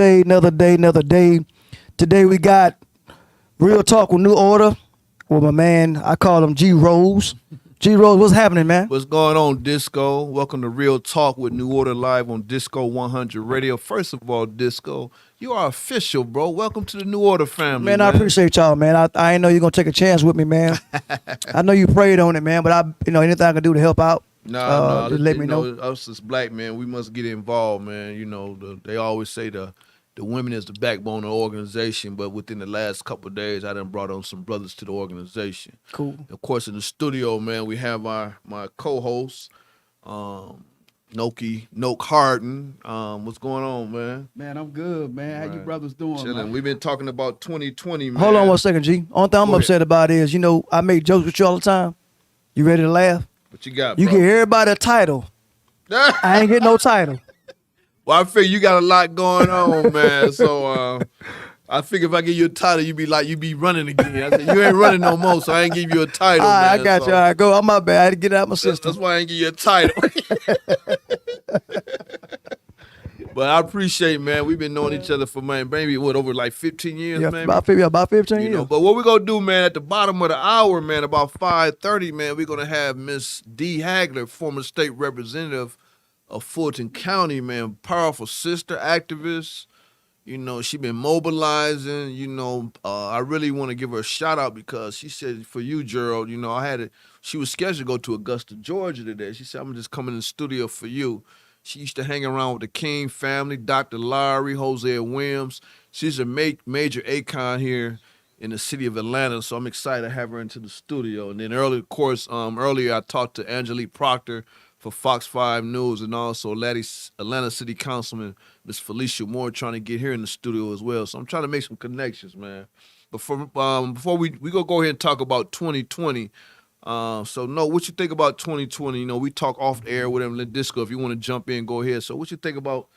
day, another day, another day. Today we got Real Talk with New Order with my man, I call him G Rose. G Rose, what's happening, man? What's going on, Disco? Welcome to Real Talk with New Order live on DISCO100 radio. First of all, Disco, you are official, bro. Welcome to the New Order family, Man, I appreciate y'all, man. I ain't know you're gonna take a chance with me, man. I know you prayed on it, man, but anything I can do to help out, just let me know. Us as black men, we must get involved, man. You know, they always say the women is the backbone of the organization, but within the last couple of days, I done brought on some brothers to the organization. Cool. Of course, in the studio, man, we have my co-host, Noke Harden. What's going on, man? Man, I'm good, man. How you brothers doing, Chilling. man? We've been talking about 2020, man. Hold on 1 second, G. Only thing I'm upset about is, I make jokes with you all the time. You ready to laugh? What you got, You bro? give everybody a title. I ain't get no title. Well, I figure you got a lot going on, man. So I figure if I give you a title, you be running again. I said, you ain't running no more, so I ain't give you a title. All right, man. I got you. All right, go. I'm my bad. I had to get it out my system. That's why I ain't give you a title. But I appreciate, man. We've been knowing each other for maybe over like 15 years, Yeah, man. about 15 years. But what we're gonna do, man, at the bottom of the hour, man, about 5:30, man, we're gonna have Miss D. Hagler, former state representative of Fulton County, man, powerful sister activist. She been mobilizing. I really want to give her a shout out because she said, for you, Gerald, she was scheduled to go to Augusta, Georgia today. She said, I'm just coming in the studio for you. She used to hang around with the King family, Dr. Lowry, Hosea Williams. She's a major icon here in the city of Atlanta, so I'm excited to have her into the studio. And then earlier I talked to Angelique Proctor for Fox 5 News, and also Atlanta City Councilman Miss Felicia Moore trying to get here in the studio as well. So I'm trying to make some connections, man. But before we go ahead and talk about 2020. So no, what you think about 2020? We talk off the air with him. Disco, if you want to jump in, go ahead. So what you think about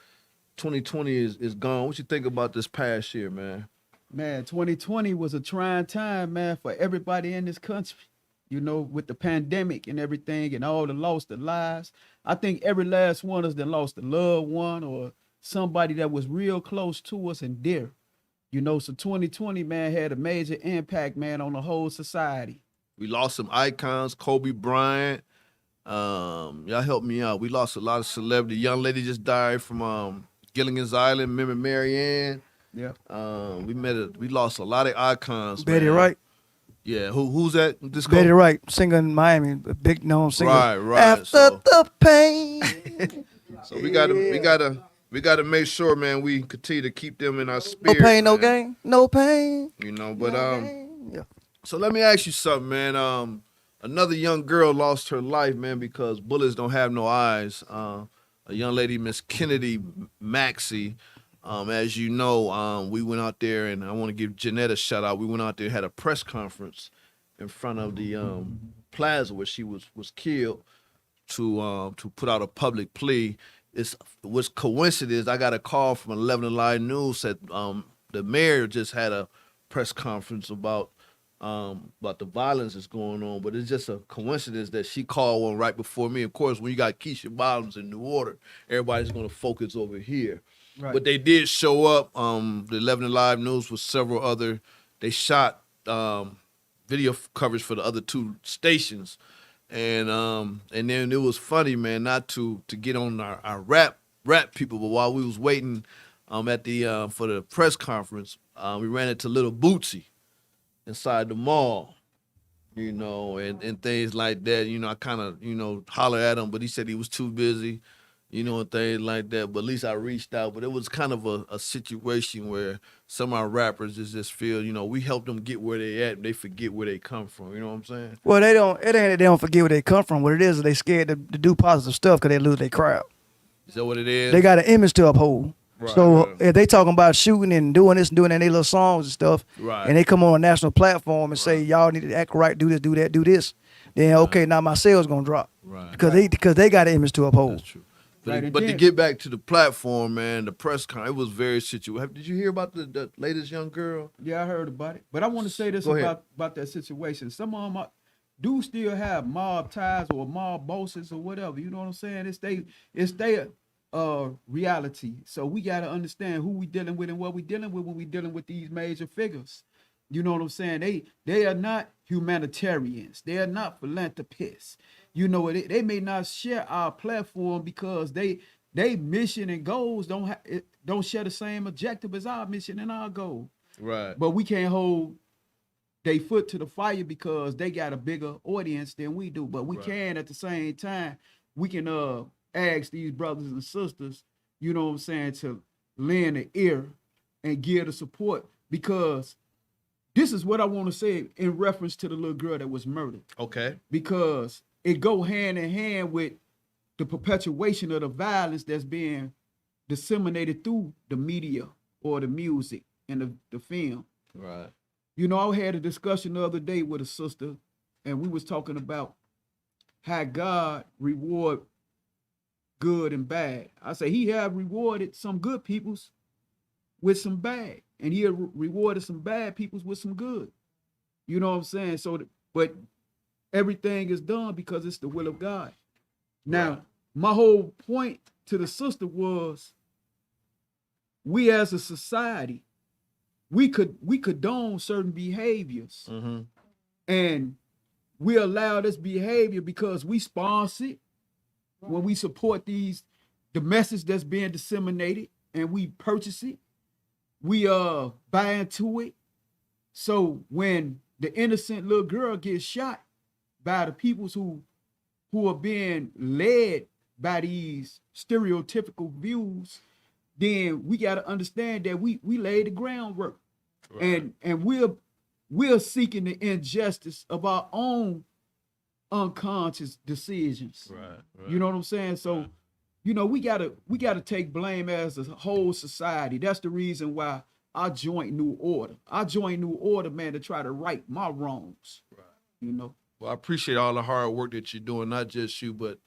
2020 is gone? What you think about this past year, man? Man, 2020 was a trying time, man, for everybody in this country. With the pandemic and everything and all the lost of lives. I think every last one of us that lost a loved one or somebody that was real close to us and dear. So 2020, man, had a major impact, man, on the whole society. We lost some icons, Kobe Bryant. Y'all help me out. We lost a lot of celebrity. Young lady just died from Gilligan's Island. Remember Marianne? Yeah. We lost a lot of icons. Betty man. Wright. Yeah. Who's that? This Betty Wright, singer in Miami, a big known singer. Right. After the pain. So we gotta make sure, man, we continue to keep them in our No spirit. pain, no man. gain. No pain. But Yeah. So let me ask you something, man. Another young girl lost her life, man, because bullets don't have no eyes. A young lady, Miss Kennedy Maxey. As you know, we went out there, and I want to give Jeanette a shout out. We went out there, had a press conference in front of the plaza where she was killed to put out a public plea. What's coincidence? I got a call from 11 Alive News that the mayor just had a press conference about the violence that's going on, but it's just a coincidence that she called one right before me. Of course, when you got Keisha Bottoms in New Order, everybody's going to focus over here. Right. But they did show up. The 11 Alive News with several other. They shot video coverage for the other two stations, and then it was funny, man, not to get on our rap people, but while we was waiting at the for the press conference, we ran into Little Bootsy inside the mall, and things like that. I kind of, holler at him, but he said he was too busy, and things like that. But at least I reached out. But it was kind of a situation where some of our rappers just feel, we help them get where they at, and they forget where they come from. You know what I'm saying? Well, it ain't that they don't forget where they come from. What it is they scared to do positive stuff because they lose their crowd. Is that what it is? They got an image to uphold. Right, so right. if they talking about shooting and doing this and doing that in their little songs and stuff, Right. and they come on a national platform and say, y'all need to act right, do this, do that, do this, then okay, now my sales gonna drop. Right. Because they got an image to uphold. That's true. But to get back to the platform, man, the press con, it was very situational. Did you hear about the latest young girl? Yeah, I heard about it. But I want to say this about that situation. Some of them do still have mob ties or mob bosses or whatever. You know what I'm saying? It's they reality. So we got to understand who we dealing with and what we dealing with when we dealing with these major figures. You know what I'm saying? They are not humanitarians. They are not philanthropists. You know, they may not share our platform because they mission and goals don't share the same objective as our mission and our goal. Right. But we can't hold they foot to the fire because they got a bigger audience than we do. But we can at the same time, we can ask these brothers and sisters, you know what I'm saying, to lend an ear and give the support, because this is what I want to say in reference to the little girl that was murdered. Okay. Because it go hand in hand with the perpetuation of the violence that's being disseminated through the media or the music and the film. Right. You know, I had a discussion the other day with a sister, and we was talking about how God reward good and bad. I say he have rewarded some good peoples with some bad, and he rewarded some bad peoples with some good. You know what I'm saying? So, but everything is done because it's the will of God. Now, my whole point to the sister was, we as a society, we condone certain behaviors, and we allow this behavior because we sponsor it. When we support the message that's being disseminated, and we purchase it, we buy into it. So when the innocent little girl gets shot by the peoples who are being led by these stereotypical views, then we got to understand that we laid the groundwork. Right. And we're seeking the injustice of our own unconscious decisions. Right. You know what I'm saying? So, you know, we gotta take blame as a whole society. That's the reason why I joined New Order. I joined New Order, man, to try to right my wrongs. Right. You know. Well, I appreciate all the hard work that you're doing, not just you, but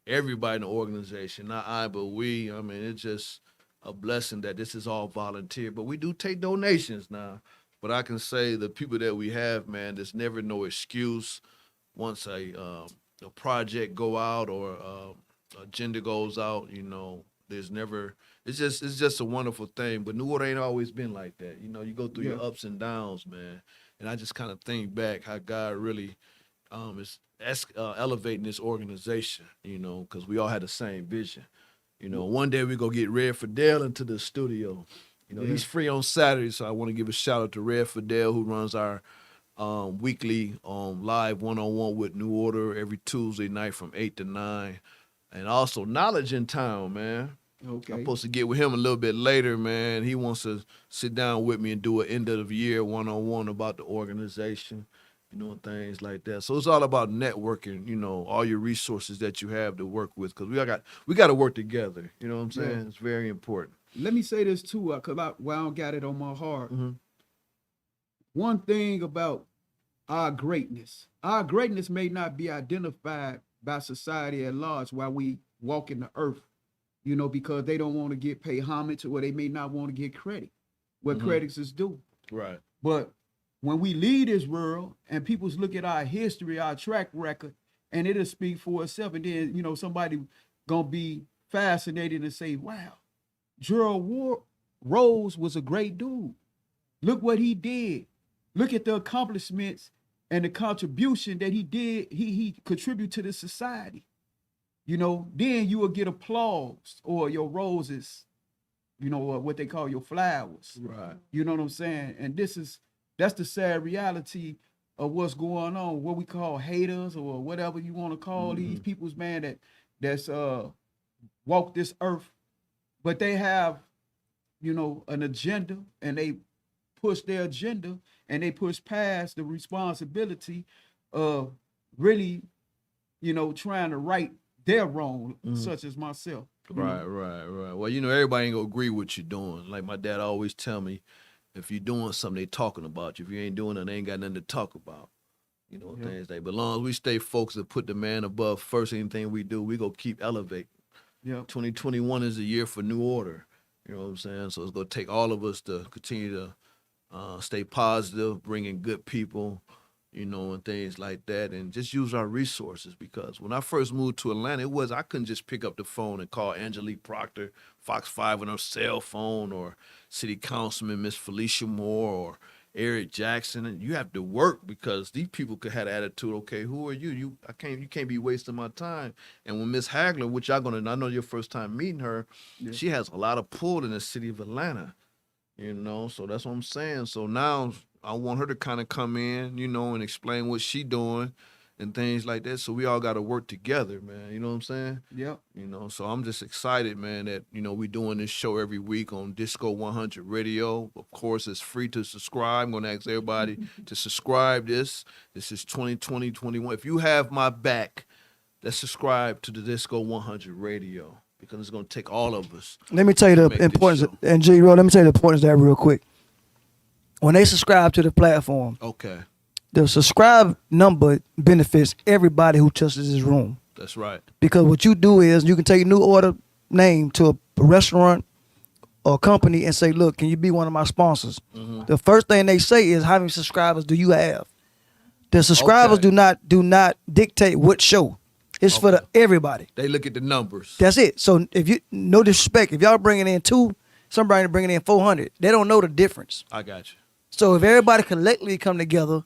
everybody in the organization. Not I, but we. I mean, it's just a blessing that this is all volunteer. But we do take donations now. But I can say the people that we have, man, there's never no excuse. Once a project go out or agenda goes out, you know, there's never. It's just a wonderful thing. But New Order ain't always been like that. You know, you go through your ups and downs, man. And I just kind of think back how God really is elevating this organization. You know, because we all had the same vision. You know, one day we go get Red Fidel into the studio. You know, he's free on Saturday, so I want to give a shout out to Red Fidel, who runs our weekly live one-on-one with New Order every Tuesday night from 8 to 9. And also Knowledge in Town, man. Okay. I'm supposed to get with him a little bit later, man. He wants to sit down with me and do an end of the year one-on-one about the organization, you know, things like that. So it's all about networking, you know, all your resources that you have to work with, because we got to work together. You know what I'm saying? It's very important. Let me say this too, because I don't got it on my heart. One thing about our greatness may not be identified by society at large while we walk in the earth, you know, because they don't want to paid homage, or they may not want to get credit where credits is due. Right. But when we leave this world and people look at our history, our track record, and it'll speak for itself, and then, you know, somebody gonna be fascinated and say, wow, Gerald Rose was a great dude. Look what he did. Look at the accomplishments and the contribution that he did. He contributed to the society. You know, then you will get applause, or your roses, you know, what they call your flowers. Right. You know what I'm saying? And that's the sad reality of what's going on, what we call haters, or whatever you want to call these people's, man, that's walk this earth, but they have, you know, an agenda, and they push their agenda, and they push past the responsibility of really, you know, trying to right their wrong, such as myself. Right. Well, you know, everybody ain't gonna agree with what you're doing. Like my dad always tell me, if you're doing something, they talking about you. If you ain't doing it, they ain't got nothing to talk about. You know, things like. But as long as we stay focused and put the man above first, anything we do, we go keep elevating. Yeah. 2021 is a year for New Order. You know what I'm saying? So it's gonna take all of us to continue to stay positive, bring in good people, you know, and things like that, and just use our resources. Because when I first moved to Atlanta, I couldn't just pick up the phone and call Angelique Proctor, Fox 5 on her cell phone, or City Councilman Miss Felicia Moore, or Eric Jackson. And you have to work because these people could have the attitude, okay, who are you? You can't be wasting my time. And when Miss Hagler, which I know your first time meeting her, Yeah. she has a lot of pull in the city of Atlanta. You know, so that's what I'm saying. So now I want her to kind of come in, you know, and explain what she doing and things like that. So we all got to work together, man. You know what I'm saying? Yep. You know, so I'm just excited, man, that, you know, we doing this show every week on DISCO100 Radio. Of course, it's free to subscribe. I'm going to ask everybody to subscribe this. This is 2020, 21. If you have my back, let's subscribe to the DISCO100 Radio, because it's going to take all of us. Let me tell you the Make this importance, show. and G Roll, let me tell you the importance of that real quick. When they subscribe to the platform, Okay, the subscribe number benefits everybody who touches this room. that's right. Because what you do is you can take a new order name to a restaurant or company and say, look, can you be one of my sponsors? Mm-hmm. The first thing they say is, how many subscribers do you have? The subscribers Okay. do not dictate what show. It's for Okay. everybody. They look at the numbers. That's it. So if you, no disrespect, if y'all bringing in 2, somebody bringing in 400, they don't know the difference. I got you. So if everybody collectively come together,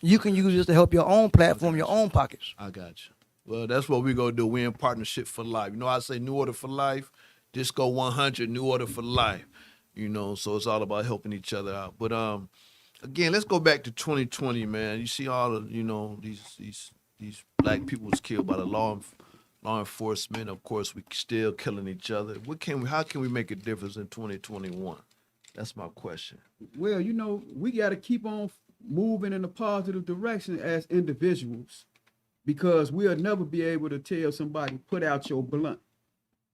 you can use this to help your own platform, your own pockets. I got you. Well, that's what we're going to do. We're in partnership for life. You know, I say New Order for Life, Disco 100, New Order for Life. You know, so it's all about helping each other out. But again, let's go back to 2020, man. You see all of, you know, these black people was killed by the law enforcement. Of course, we still killing each other. How can we make a difference in 2021? That's my question. Well, you know, we got to keep on moving in a positive direction as individuals, because we'll never be able to tell somebody, put out your blunt,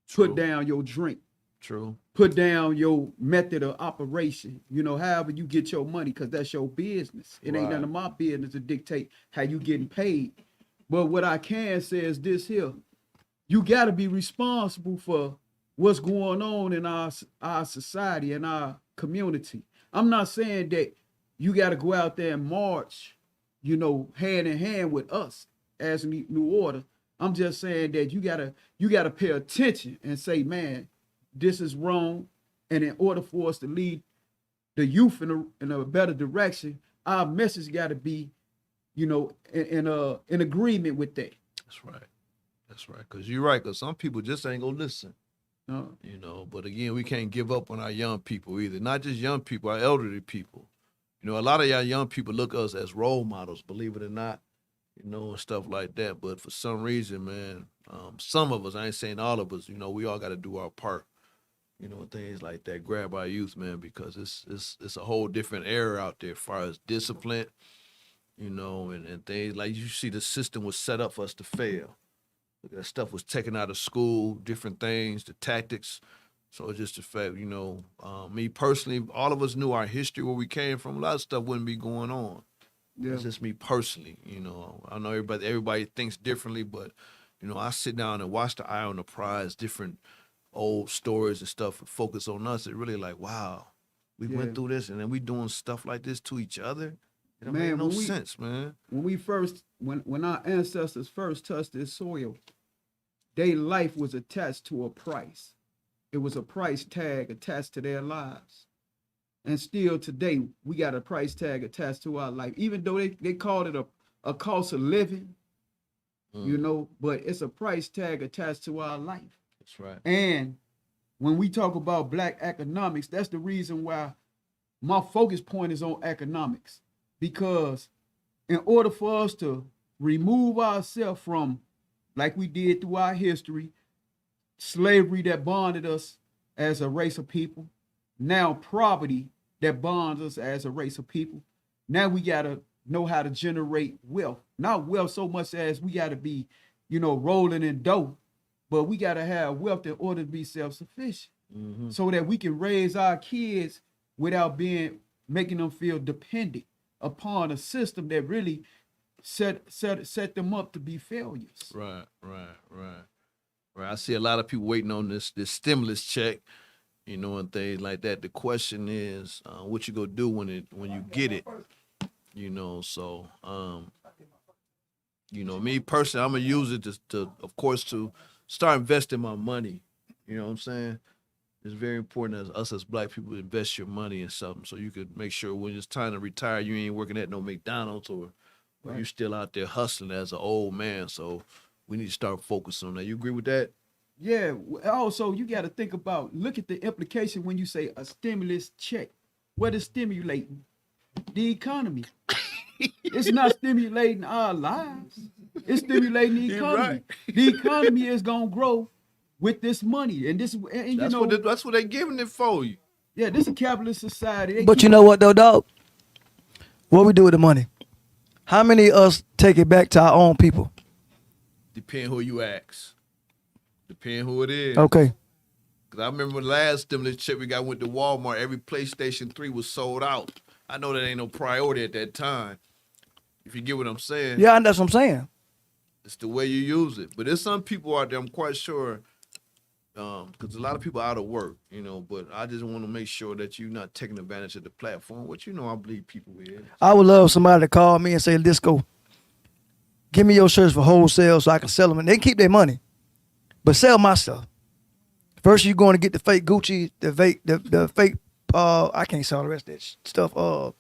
True. put down your drink, True. put down your method of operation, you know, however you get your money, because that's your business. It ain't Right. none of my business to dictate how you getting paid. But what I can say is this here: you got to be responsible for what's going on in our society and our community. I'm not saying that you got to go out there and march, you know, hand in hand with us as New Order. I'm just saying that you gotta pay attention and say, man, this is wrong. And in order for us to lead the youth in a better direction, our message got to be, you know, in agreement with that. That's right. That's right. Because you're right. Because some people just ain't going to listen. Uh, You know, but again, we can't give up on our young people either. Not just young people, our elderly people. You know, a lot of y'all young people look at us as role models, believe it or not, you know, and stuff like that. But for some reason, man, some of us, I ain't saying all of us, you know, we all got to do our part, you know, things like that. Grab our youth, man, because it's a whole different era out there as far as discipline, you know, and things like you see the system was set up for us to fail. That stuff was taken out of school, different things, the tactics. So it's just the fact, you know, me personally, all of us knew our history, where we came from. A lot of stuff wouldn't be going on. yeah. It's just me personally, you know. I know everybody thinks differently, but, you know, I sit down and watch the Eye on the Prize, different old stories and stuff, and focus on us. It really like, wow, we Yeah. went through this, and then we doing stuff like this to each other. It don't Man, make no when we- sense, man. When our ancestors first touched this soil, their life was attached to a price. It was a price tag attached to their lives. And still today, we got a price tag attached to our life. Even though they called it a cost of living, you know, but it's a price tag attached to our life. That's right. And when we talk about black economics, that's the reason why my focus point is on economics. Because in order for us to remove ourselves from, like we did through our history, slavery that bonded us as a race of people, now poverty that bonds us as a race of people, now we got to know how to generate wealth. Not wealth so much as we got to be, you know, rolling in dough, but we got to have wealth in order to be self-sufficient, so that we can raise our kids without making them feel dependent upon a system that really set them up to be failures. Right. I see a lot of people waiting on this stimulus check, you know, and things like that. The question is, what you gonna do when you get it? You know, so you know, me personally, I'm gonna use it to of course, to start investing my money. You know what I'm saying? It's very important as us as black people to invest your money in something so you could make sure when it's time to retire, you ain't working at no McDonald's or you're still out there hustling as an old man. So we need to start focusing on that. You agree with that? Yeah. Also, you got to think about, look at the implication when you say a stimulus check. What is stimulating? The economy. It's not stimulating our lives. It's stimulating the You're economy. right. The economy is gonna grow with this money, and you That's know, that's what they're giving it for you. yeah, this is a capitalist society. They But keep- you know what though, dog? What we do with the money? How many of us take it back to our own people? Depend who you ask. Depend who it is. Okay. Cause I remember the last stimulus check we got went to Walmart. Every PlayStation 3 was sold out. I know that ain't no priority at that time. If you get what I'm saying. Yeah, that's what I'm saying. It's the way you use it. But there's some people out there, I'm quite sure, because a lot of people are out of work, you know, but I just want to make sure that you're not taking advantage of the platform, which, you know, I believe people is. I would love somebody to call me and say, Disco, give me your shirts for wholesale so I can sell them. And they keep their money, but sell my stuff. First, you're going to get the fake Gucci, the fake, I can't sell the rest of that stuff.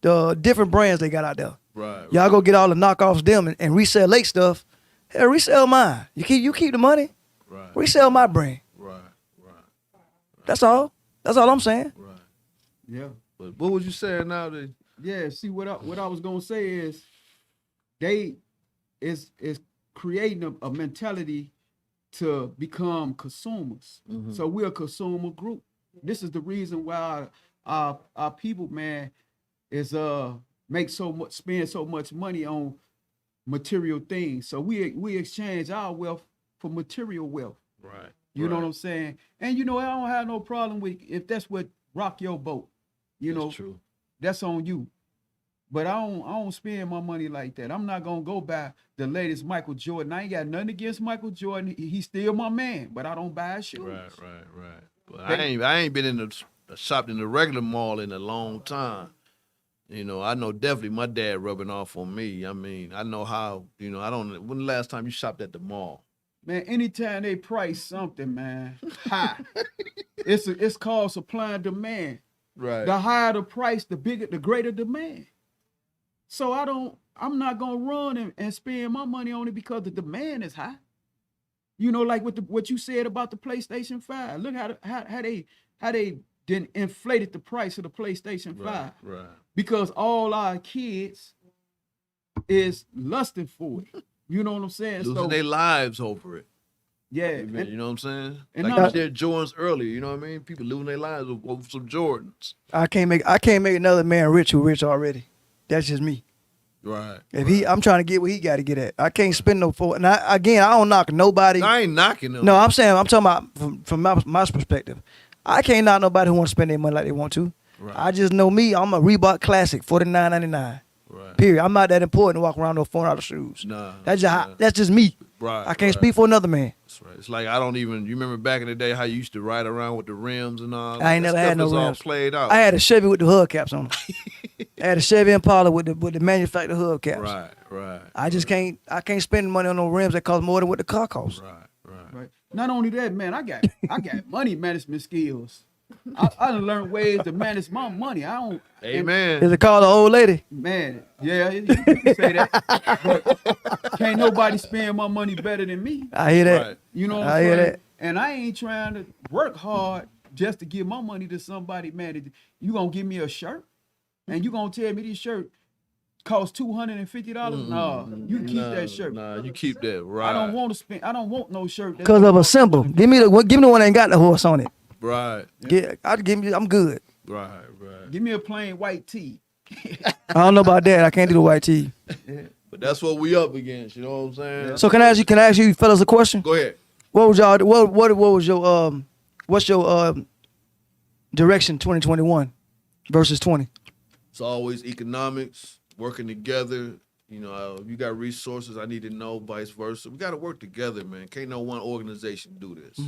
The different brands they got out there. Right. Y'all go get all the knockoffs them and resell late stuff. Hell, resell mine. You keep the money. Right. Resell my brand. Right. That's all. That's all I'm saying. Right. yeah, But what was you saying now? That yeah. See, what I was gonna say is, they is creating a mentality to become consumers. So we're a consumer group. This is the reason why our people, man, is spend so much money on material things. So we exchange our wealth for material wealth. right. You know what I'm saying? And you know, I don't have no problem with if that's what rock your boat. You know, That's true. that's on you. But I don't spend my money like that. I'm not gonna go buy the latest Michael Jordan. I ain't got nothing against Michael Jordan. He's still my man, but I don't buy his shoes. Right. But I ain't been in the shopped in the regular mall in a long time. You know, I know definitely my dad rubbing off on me. I mean, I know how, you know, when the last time you shopped at the mall? Man, anytime they price something, man, high, it's called supply and demand. Right. The higher the price, the greater demand. So I'm not gonna run and spend my money on it because the demand is high. You know, like what you said about the PlayStation 5. Look how they then inflated the price of the PlayStation 5. Right. Because all our kids is lusting for it. You know what I'm saying? Losing their lives over it. yeah. You know what I'm saying? and Like now- you said Jordans earlier, you know what I mean? People losing their lives over some Jordans. I can't make another man rich who rich already. That's just me. Right. If I'm trying to get what he got to get at. I can't spend no for. And I don't knock nobody. I ain't knocking them. No, I'm talking about from my perspective. I can't knock nobody who want to spend their money like they want to. Right. I just know me. I'm a Reebok Classic, $49.99. Right. Period. I'm not that important to walk around with $400 shoes. Nah. That's just me. Right. I can't speak for another man. That's right. It's like I don't even. You remember back in the day how you used to ride around with the rims and all. I ain't That never had stuff no is all rims. played out. I had a Chevy with the hubcaps on it. I had a Chevy Impala with the manufactured hubcaps. Right. I just can't. I can't spend money on no rims that cost more than what the car costs. Right. Not only that, man, I got money management skills. I done learned ways to manage my money. I don't. Amen. Is it called an old lady? Man, yeah, you can say that. But can't nobody spend my money better than me. I hear that. Right. You know what I I'm hear saying? that. And I ain't trying to work hard just to give my money to somebody, man. You gonna give me a shirt, and you gonna tell me this shirt costs $250? No, you can keep that shirt. Nah, you keep that. Right. I don't want to spend. I don't want no shirt. that's Because gonna of a cost symbol. Give me the one that ain't got the horse on it. Right. I'm good. Right. Give me a plain white tee. I don't know about that. I can't do the white tee. But that's what we up against. You know what I'm saying? So can I ask you fellas a question? Go ahead. What was y'all? What was your what's your direction 2021 versus 20? It's always economics, working together. You know, if you got resources, I need to know, vice versa. We got to work together, man. Can't no one organization do this.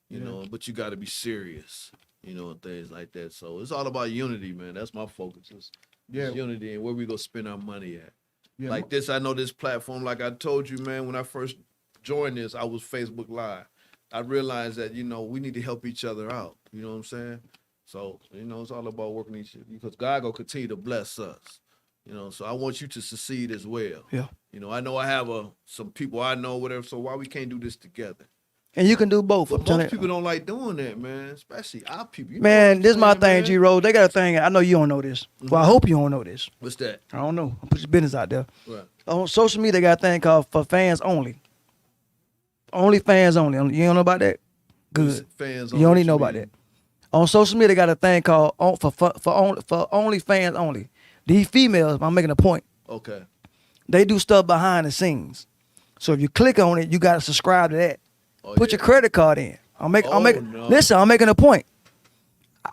You know, but you got to be serious, you know, and things like that. So it's all about unity, man. That's my focus. Yeah. It's unity and where we gonna spend our money at. Yeah. Like this, I know this platform, like I told you, man, when I first joined this, I was Facebook Live. I realized that, we need to help each other out. You know what I'm saying? So, it's all about working each other because God gonna continue to bless us. So I want you to succeed as well. Yeah. I know I have some people I know, whatever, so why we can't do this together? And you can do both. But I'm telling most people don't like doing that, man, especially our people. Man, this is my thing, man. G-Rose. They got a thing. I know you don't know this. Well, I hope you don't know this. What's that? I don't know. I'll put your business out there. Right. On social media, they got a thing called for fans only. Only fans only. You don't know about that? Good. Fans You don't only, even know what about you that. On social media, they got a thing called for only fans only. These females, I'm making a point. mean? Okay. They do stuff behind the scenes. So if you click on it, you got to subscribe to that. Oh, Put yeah. your credit card in. No. Listen, I'm making a point.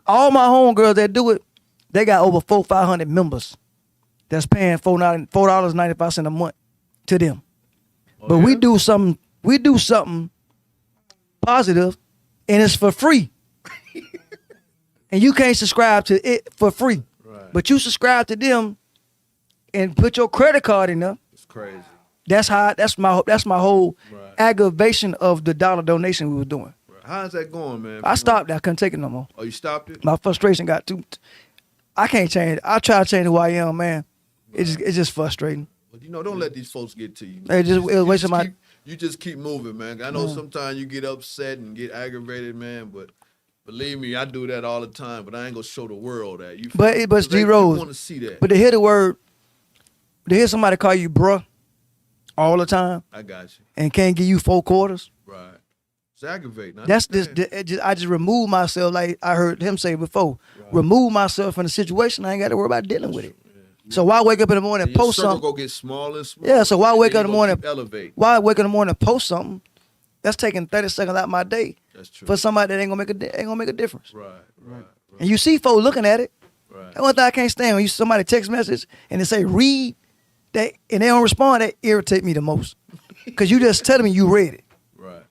All my homegirls that do it, they got over 500 members that's paying $4.95 a month to them. Oh, But yeah? we do something positive and it's for free. And you can't subscribe to it for free. Right. But you subscribe to them and put your credit card in there. It's crazy. That's my whole Right. aggravation of the dollar donation we were doing. Right. How's that going, man? I stopped that. I couldn't take it no more. Oh, you stopped it? My frustration got too. I can't change. I try to change who I am, man. It's just frustrating. But don't let these folks get to you. It was wasting my. You just keep moving, man. I know sometimes you get upset and get aggravated, man, but believe me, I do that all the time, but I ain't gonna show the world that. But They G-Rose, want to see that. But to hear somebody call you bruh all the time I got you. and can't give you 4 quarters. Right. It's aggravating. I That's understand. I just remove myself, like I heard him say before. Remove myself from the situation. I ain't got to worry about dealing with it. So why wake up in the morning and Your post circle something? go get smaller and smaller. Yeah, so why wake and up in the you morning? gonna keep elevate. Why wake up in the morning and post something? That's taking 30 seconds out of my day That's true. for somebody that ain't gonna make a difference. Right. And you see folks looking at it. Right. That one thing I can't stand when somebody text message and they say read that and they don't respond. That irritate me the most because you just telling me you read it. Right.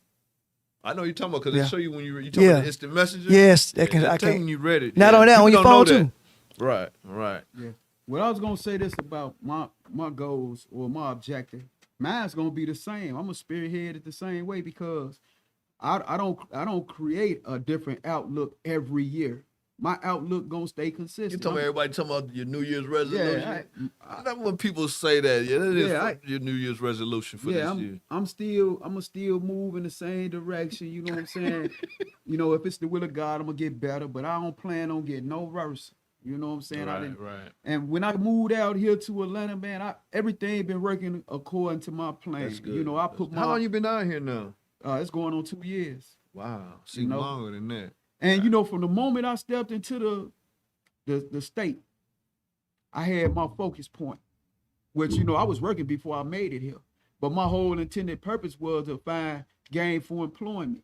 I know you're talking about because Yeah. they show you when you talking about the instant messenger. Yes, Yeah, I tell can't. when you read it. Not on that, People on your don't know phone that. too. Right. Yeah. Well, I was gonna say this about my goals or my objective. Mine's gonna be the same. I'm gonna spearhead it the same way because I don't create a different outlook every year. My outlook gonna stay You consistent. talking about everybody talking about your New Year's resolution? Yeah, I love when people say that. Yeah, that is Yeah, your New Year's resolution for this year. I'm gonna still move in the same direction. You know what I'm saying? If it's the will of God, I'm gonna get better. But I don't plan on getting no worse. You know what I'm saying? Right. And when I moved out here to Atlanta, man, everything been working according to my plan. That's good. I put How long you been out here now? it's going on 2 years. Wow, seems longer than that. And from the moment I stepped into the state, I had my focus point, which I was working before I made it here. But my whole intended purpose was to find gainful employment.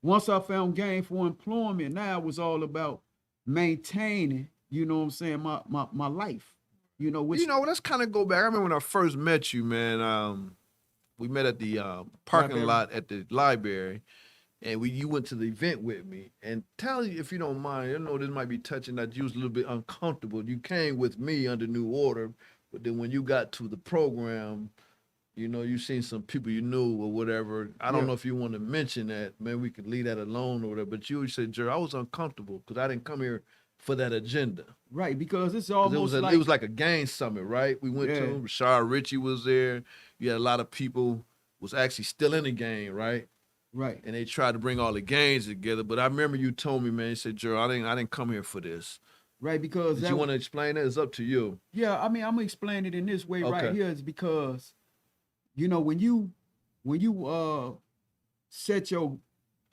Once I found gainful employment, now it was all about maintaining, what I'm saying, my life. Let's kind of go back. I remember when I first met you, man. We met at the parking Library. lot at the library, and you went to the event with me. And tell you if you don't mind, I know this might be touching that you was a little bit uncomfortable. You came with me under new order, but then when you got to the program, you seen some people you knew or whatever. I don't know if you want to mention that. Maybe we could leave that alone or whatever. But you said, Jerry, I was uncomfortable because I didn't come here for that agenda. Right, because it's 'Cause almost it was like a gang summit, right? We went Yeah. to Rashard Ritchie was there. You had a lot of people was actually still in the game, right? right. And they tried to bring all the gangs together. But I remember you told me, man, you said, Gerald, I didn't come here for this. Right, because Did you want to explain that? It's up to you. Yeah, I mean, I'm gonna explain it in this way right Okay. here. Is because, when you set your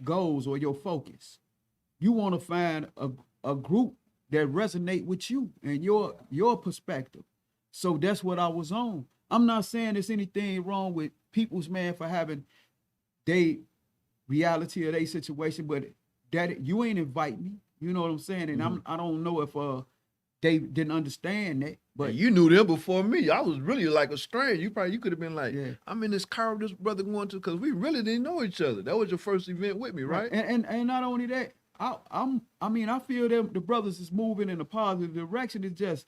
goals or your focus, you want to find a group that resonate with you and your perspective. So that's what I was on. I'm not saying there's anything wrong with people's man for having they reality of their situation, but that you ain't invite me. You know what I'm saying? And I don't know if they didn't understand that, but And you knew them before me. I was really like a stranger. You could have been like, Yeah. I'm in this car with this brother going to, because we really didn't know each other. That was your first event with me, right? And not only that, I feel that the brothers is moving in a positive direction. It's just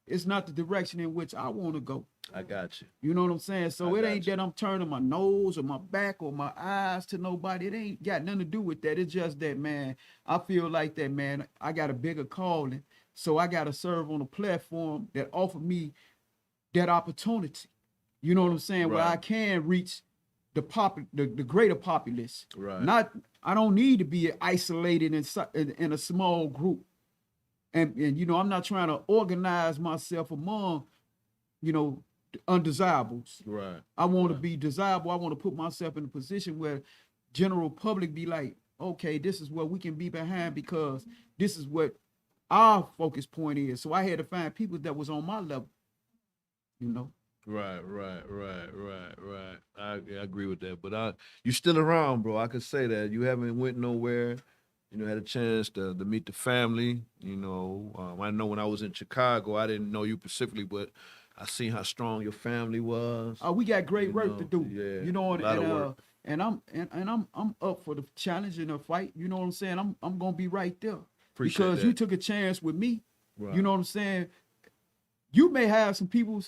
it's not the direction in which I want to go. I got you. You know what I'm saying? So I it got ain't you. that I'm turning my nose or my back or my eyes to nobody. It ain't got nothing to do with that. It's just that, man, I feel like that, man, I got a bigger calling. So I got to serve on a platform that offer me that opportunity. You know what I'm saying? Where I Right. can reach the greater populace. Right. Not, I don't need to be isolated in a small group. And you know, I'm not trying to organize myself among, you know, undesirables. Right. I want to be desirable. I want to put myself in a position where general public be like, okay, this is what we can be behind because this is what our focus point is. So I had to find people that was on my level, you know. Right. I agree with that. But you still around, bro. I could say that. You haven't went nowhere. You know, had a chance to meet the family. You know, I know when I was in Chicago, I didn't know you specifically, but I seen how strong your family was. We got great You work to know, do. yeah, You know, a lot of work. and I'm up for the challenge and the fight. You know what I'm saying? I'm gonna be right there. Appreciate because that. you took a chance with me. Right. You know what I'm saying? You may have some people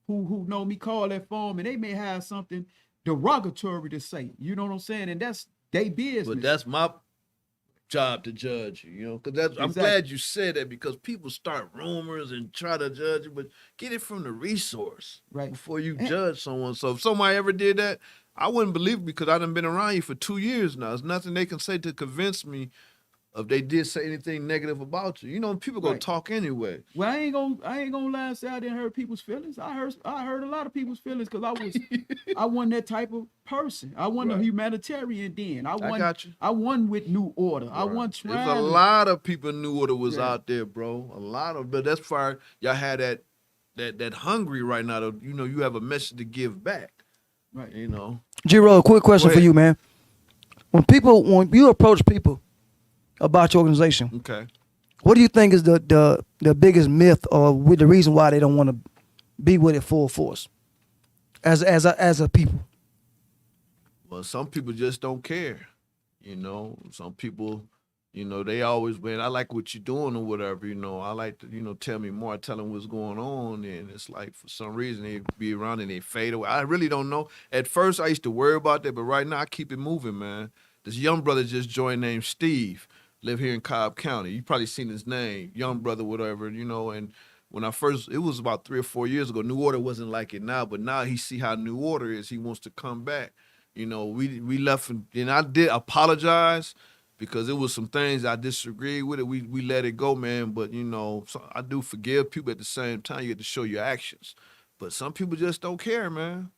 who know me call that phone and they may have something derogatory to say. You know what I'm saying? And that's they business. But that's my job to judge you, you know, because that's I'm Exactly. glad you said that because people start rumors and try to judge you, but get it from the resource Right. before you And- judge someone. So if somebody ever did that, I wouldn't believe it because I done been around you for 2 years now. There's nothing they can say to convince me if they did say anything negative about you. You know, people gonna Right. talk anyway. Well, I ain't gonna lie and say I didn't hurt people's feelings. I heard a lot of people's feelings because I wasn't that type of person. I wasn't Right. a humanitarian then. I got you. I won with New Order. I Right. wasn't There's trying a to- lot of people knew what it was Yeah. out there, bro. A lot of, but that's why y'all had that hungry right now. You know, you have a message to give back. Right. You know, G-Roll, quick question Go for ahead. you, man. When you approach people about your organization, okay. what do you think is the biggest myth or with the reason why they don't want to be with it full force as a people? Well, some people just don't care. You know, some people, you know, they always, man, I like what you're doing or whatever. You know, I like to, you know, tell me more. I tell them what's going on, and it's like for some reason they be around and they fade away. I really don't know. At first, I used to worry about that, but right now I keep it moving, man. This young brother just joined named Steve, live here in Cobb County. You probably seen his name, young brother, whatever, you know. And when I first, it was about 3 or 4 years ago. New Order wasn't like it now, but now he see how New Order is. He wants to come back. You know, we left, and I did apologize because it was some things I disagreed with it. We let it go, man. But you know, so I do forgive people at the same time. You have to show your actions. But some people just don't care, man.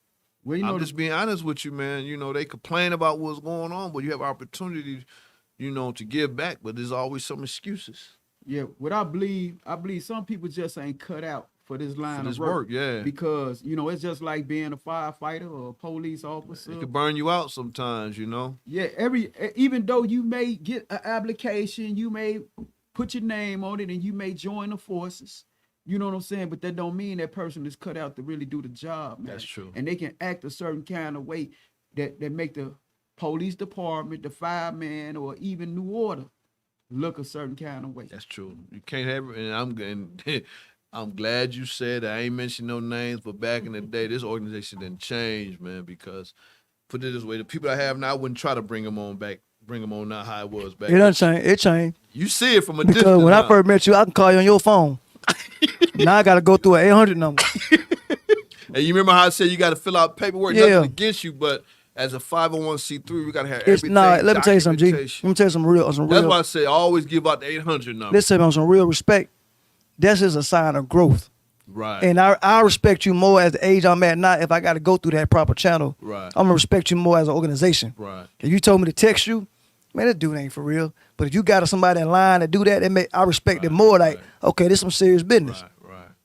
Well, you know, I'm just being honest with you, man. You know, they complain about what's going on, but you have opportunity, you know, to give back. But there's always some excuses yeah, what I believe some people just ain't cut out for this line for this of work. yeah. Because, you know, it's just like being a firefighter or a police officer. It could burn you out sometimes, you know. Yeah, even though you may get an application, you may put your name on it and you may join the forces. You know what I'm saying? But that don't mean that person is cut out to really do the job, man. That's true. And they can act a certain kind of way that make the police department, the fireman, or even New Order look a certain kind of way. That's true. You can't have it, and I'm glad you said that. I ain't mentioned no names, but back in the day, this organization didn't change, man, because put it this way, the people I have now, I wouldn't try to bring them on now how it was back It then. doesn't change. It changed. You see it from a Because distance when I now. first met you, I can call you on your phone. Now I got to go through an 800 number. And you remember how I said you got to fill out paperwork, Yeah. nothing against you, but as a 501c3, we got to have It's everything. let me tell you something, G. Let documentation. me tell you some real. That's why I say always give out the 800 number. Listen, on some real respect. That's just a sign of growth. Right. And I respect you more as the age I'm at now. If I got to go through that proper channel, Right. I'm gonna respect you more as an organization. Right. If you told me to text you, man, that dude ain't for real. But if you got somebody in line to do that, I respect it more. Like, okay, this some serious business. Right.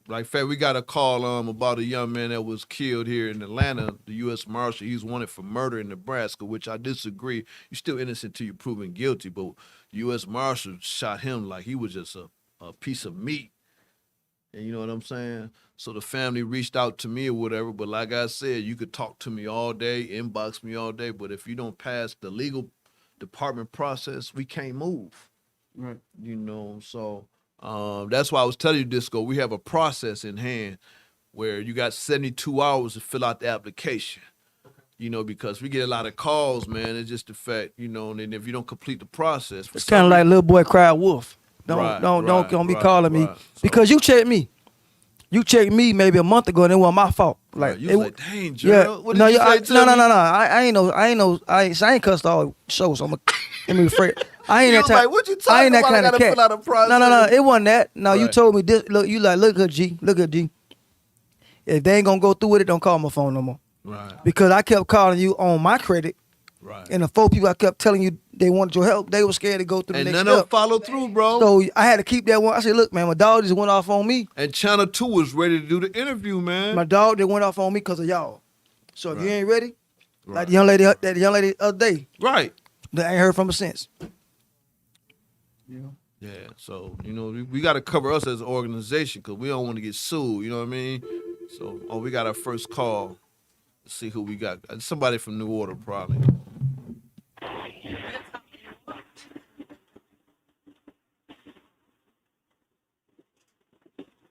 Like, fact, we got a call about a young man that was killed here in Atlanta, the U.S. Marshal. He's wanted for murder in Nebraska, which I disagree. You're still innocent till you're proven guilty, but U.S. Marshal shot him like he was just a piece of meat. And you know what I'm saying? So the family reached out to me or whatever, but like I said, you could talk to me all day, inbox me all day, but if you don't pass the legal department process, we can't move. Right. You know, so That's why I was telling you, Disco, we have a process in hand where you got 72 hours to fill out the application. You know, because we get a lot of calls, man. It's just the fact, you know, and if you don't complete the process, It's kind of like little boy cried wolf. Don't be calling me because you checked me. You checked me maybe a month ago and it wasn't my fault. Like you was like, dang, Gerald, what did you say to no. me? I ain't cussed all shows. So I'm afraid. I ain't You that was type. like, what you talking I ain't that about? I kind of gotta cat. fill out a process. No. It wasn't that. No, you Right. told me this. Look, you like look at G. Look at G. If they ain't gonna go through with it, don't call my phone no more. Right, Because I kept calling you on my credit, right. and the 4 people I kept telling you they wanted your help, they were scared to go through the And next none of them step. follow through, bro. So I had to keep that one. I said, look, man, my dog just went off on me. And Channel 2 was ready to do the interview, man. My dog that went off on me because of y'all. So if you Right. ain't ready, Right. like the young lady the other day, Right. that I ain't heard from her since. Yeah. Yeah, so, you know, we got to cover us as an organization because we don't want to get sued, you know what I mean? So, we got our first call. Let's see who we got. Somebody from New Order, probably.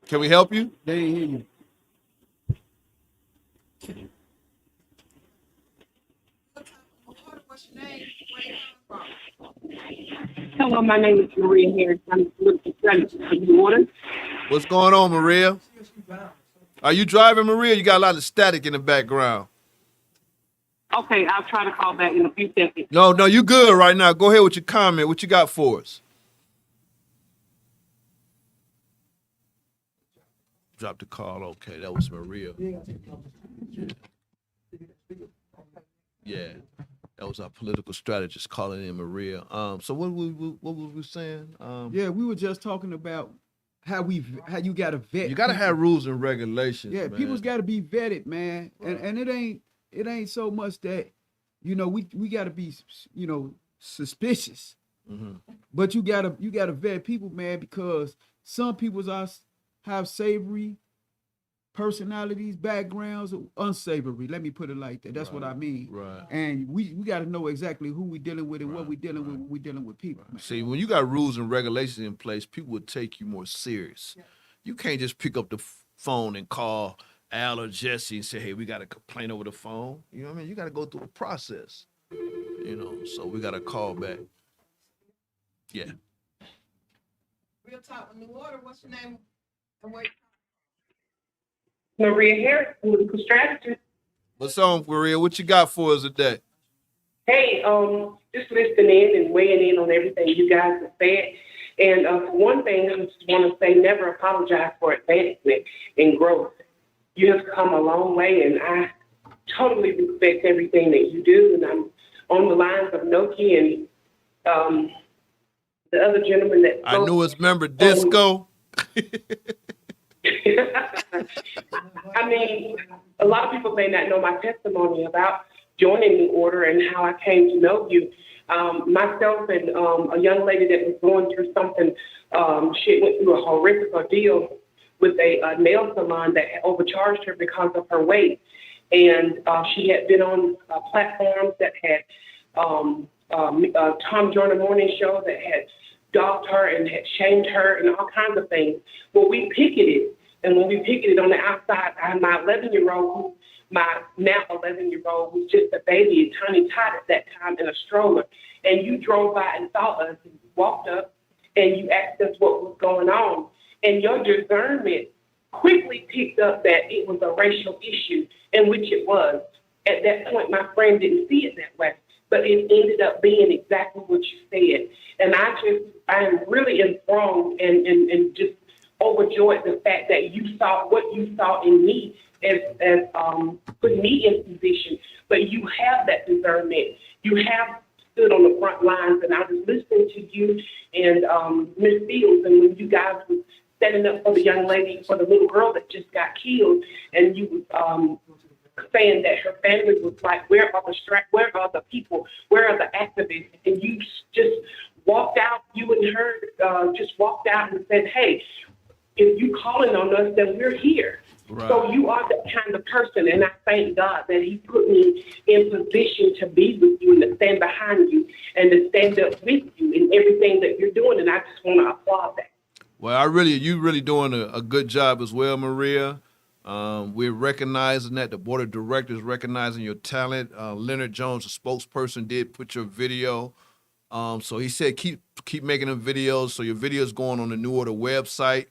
Can we help you? They ain't hear you. Hello, my name is Maria Harris. I'm with the Strategy of New Orleans. What's going on, Maria? Are you driving, Maria? You got a lot of static in the background. Okay, I'll try to call back in a few seconds. No, you good right now. Go ahead with your comment. What you got for us? Drop the call. Okay, that was Maria. Yeah, that was our political strategist calling in Maria. So what were we saying? Yeah, we were just talking about how you gotta vet. You gotta people. have rules and regulations. Yeah, man. people's gotta be vetted, man. Right. And it ain't so much that, you know, we gotta be, you know, suspicious. Mm-hmm. But you gotta vet people, man, because some people have savory personalities, backgrounds, unsavory. Let me put it like that. That's what I mean. Right. And we got to know exactly who we dealing with and what we dealing right. with. We dealing with people. Man. See, when you got rules and regulations in place, people will take you more serious. Yeah. You can't just pick up the phone and call Al or Jesse and say, hey, we got a complaint over the phone. You know what I mean? You got to go through a process, you know, so we got to call back. Yeah. Real Talk with New Order. What's your name? And where? Maria Harris, political strategist. What's on, Maria? What you got for us today? Hey, just listening in and weighing in on everything you guys have said. And one thing I just want to say, never apologize for advancement and growth. You have come a long way, and I totally respect everything that you do. And I'm on the lines of Noki and the other gentleman that I knew his member, Disco. I mean, a lot of people may not know my testimony about joining the order and how I came to know you. Myself and a young lady that was going through something, she went through a horrific ordeal with a nail salon that overcharged her because of her weight. And she had been on platforms that had Tom Joyner Morning Show that had dogged her and had shamed her and all kinds of things. Well, we picketed, and when we picketed on the outside, I had my 11-year-old, my now 11-year-old, was just a baby, a tiny tot at that time in a stroller. And you drove by and saw us, and you walked up, and you asked us what was going on. And your discernment quickly picked up that it was a racial issue, in which it was. At that point, my friend didn't see it that way, but it ended up being exactly what you said. And I am really enthralled and just overjoyed the fact that you saw what you saw in me as put me in position. But you have that discernment. You have stood on the front lines, and I was listening to you and Miss Fields, and when you guys were setting up for the young lady, for the little girl that just got killed, and you was saying that her family was like, where are the people, where are the activists? And you just walked out, you and her just walked out and said, hey, if you calling on us, then we're here. Right. So you are that kind of person, and I thank God that he put me in position to be with you and to stand behind you and to stand up with you in everything that you're doing, and I just want to applaud that. Well, you really doing a good job as well, Maria. We're recognizing that the board of directors recognizing your talent. Leonard Jones, the spokesperson, did put your video. So he said keep making them videos. So your video's going on the New Order website.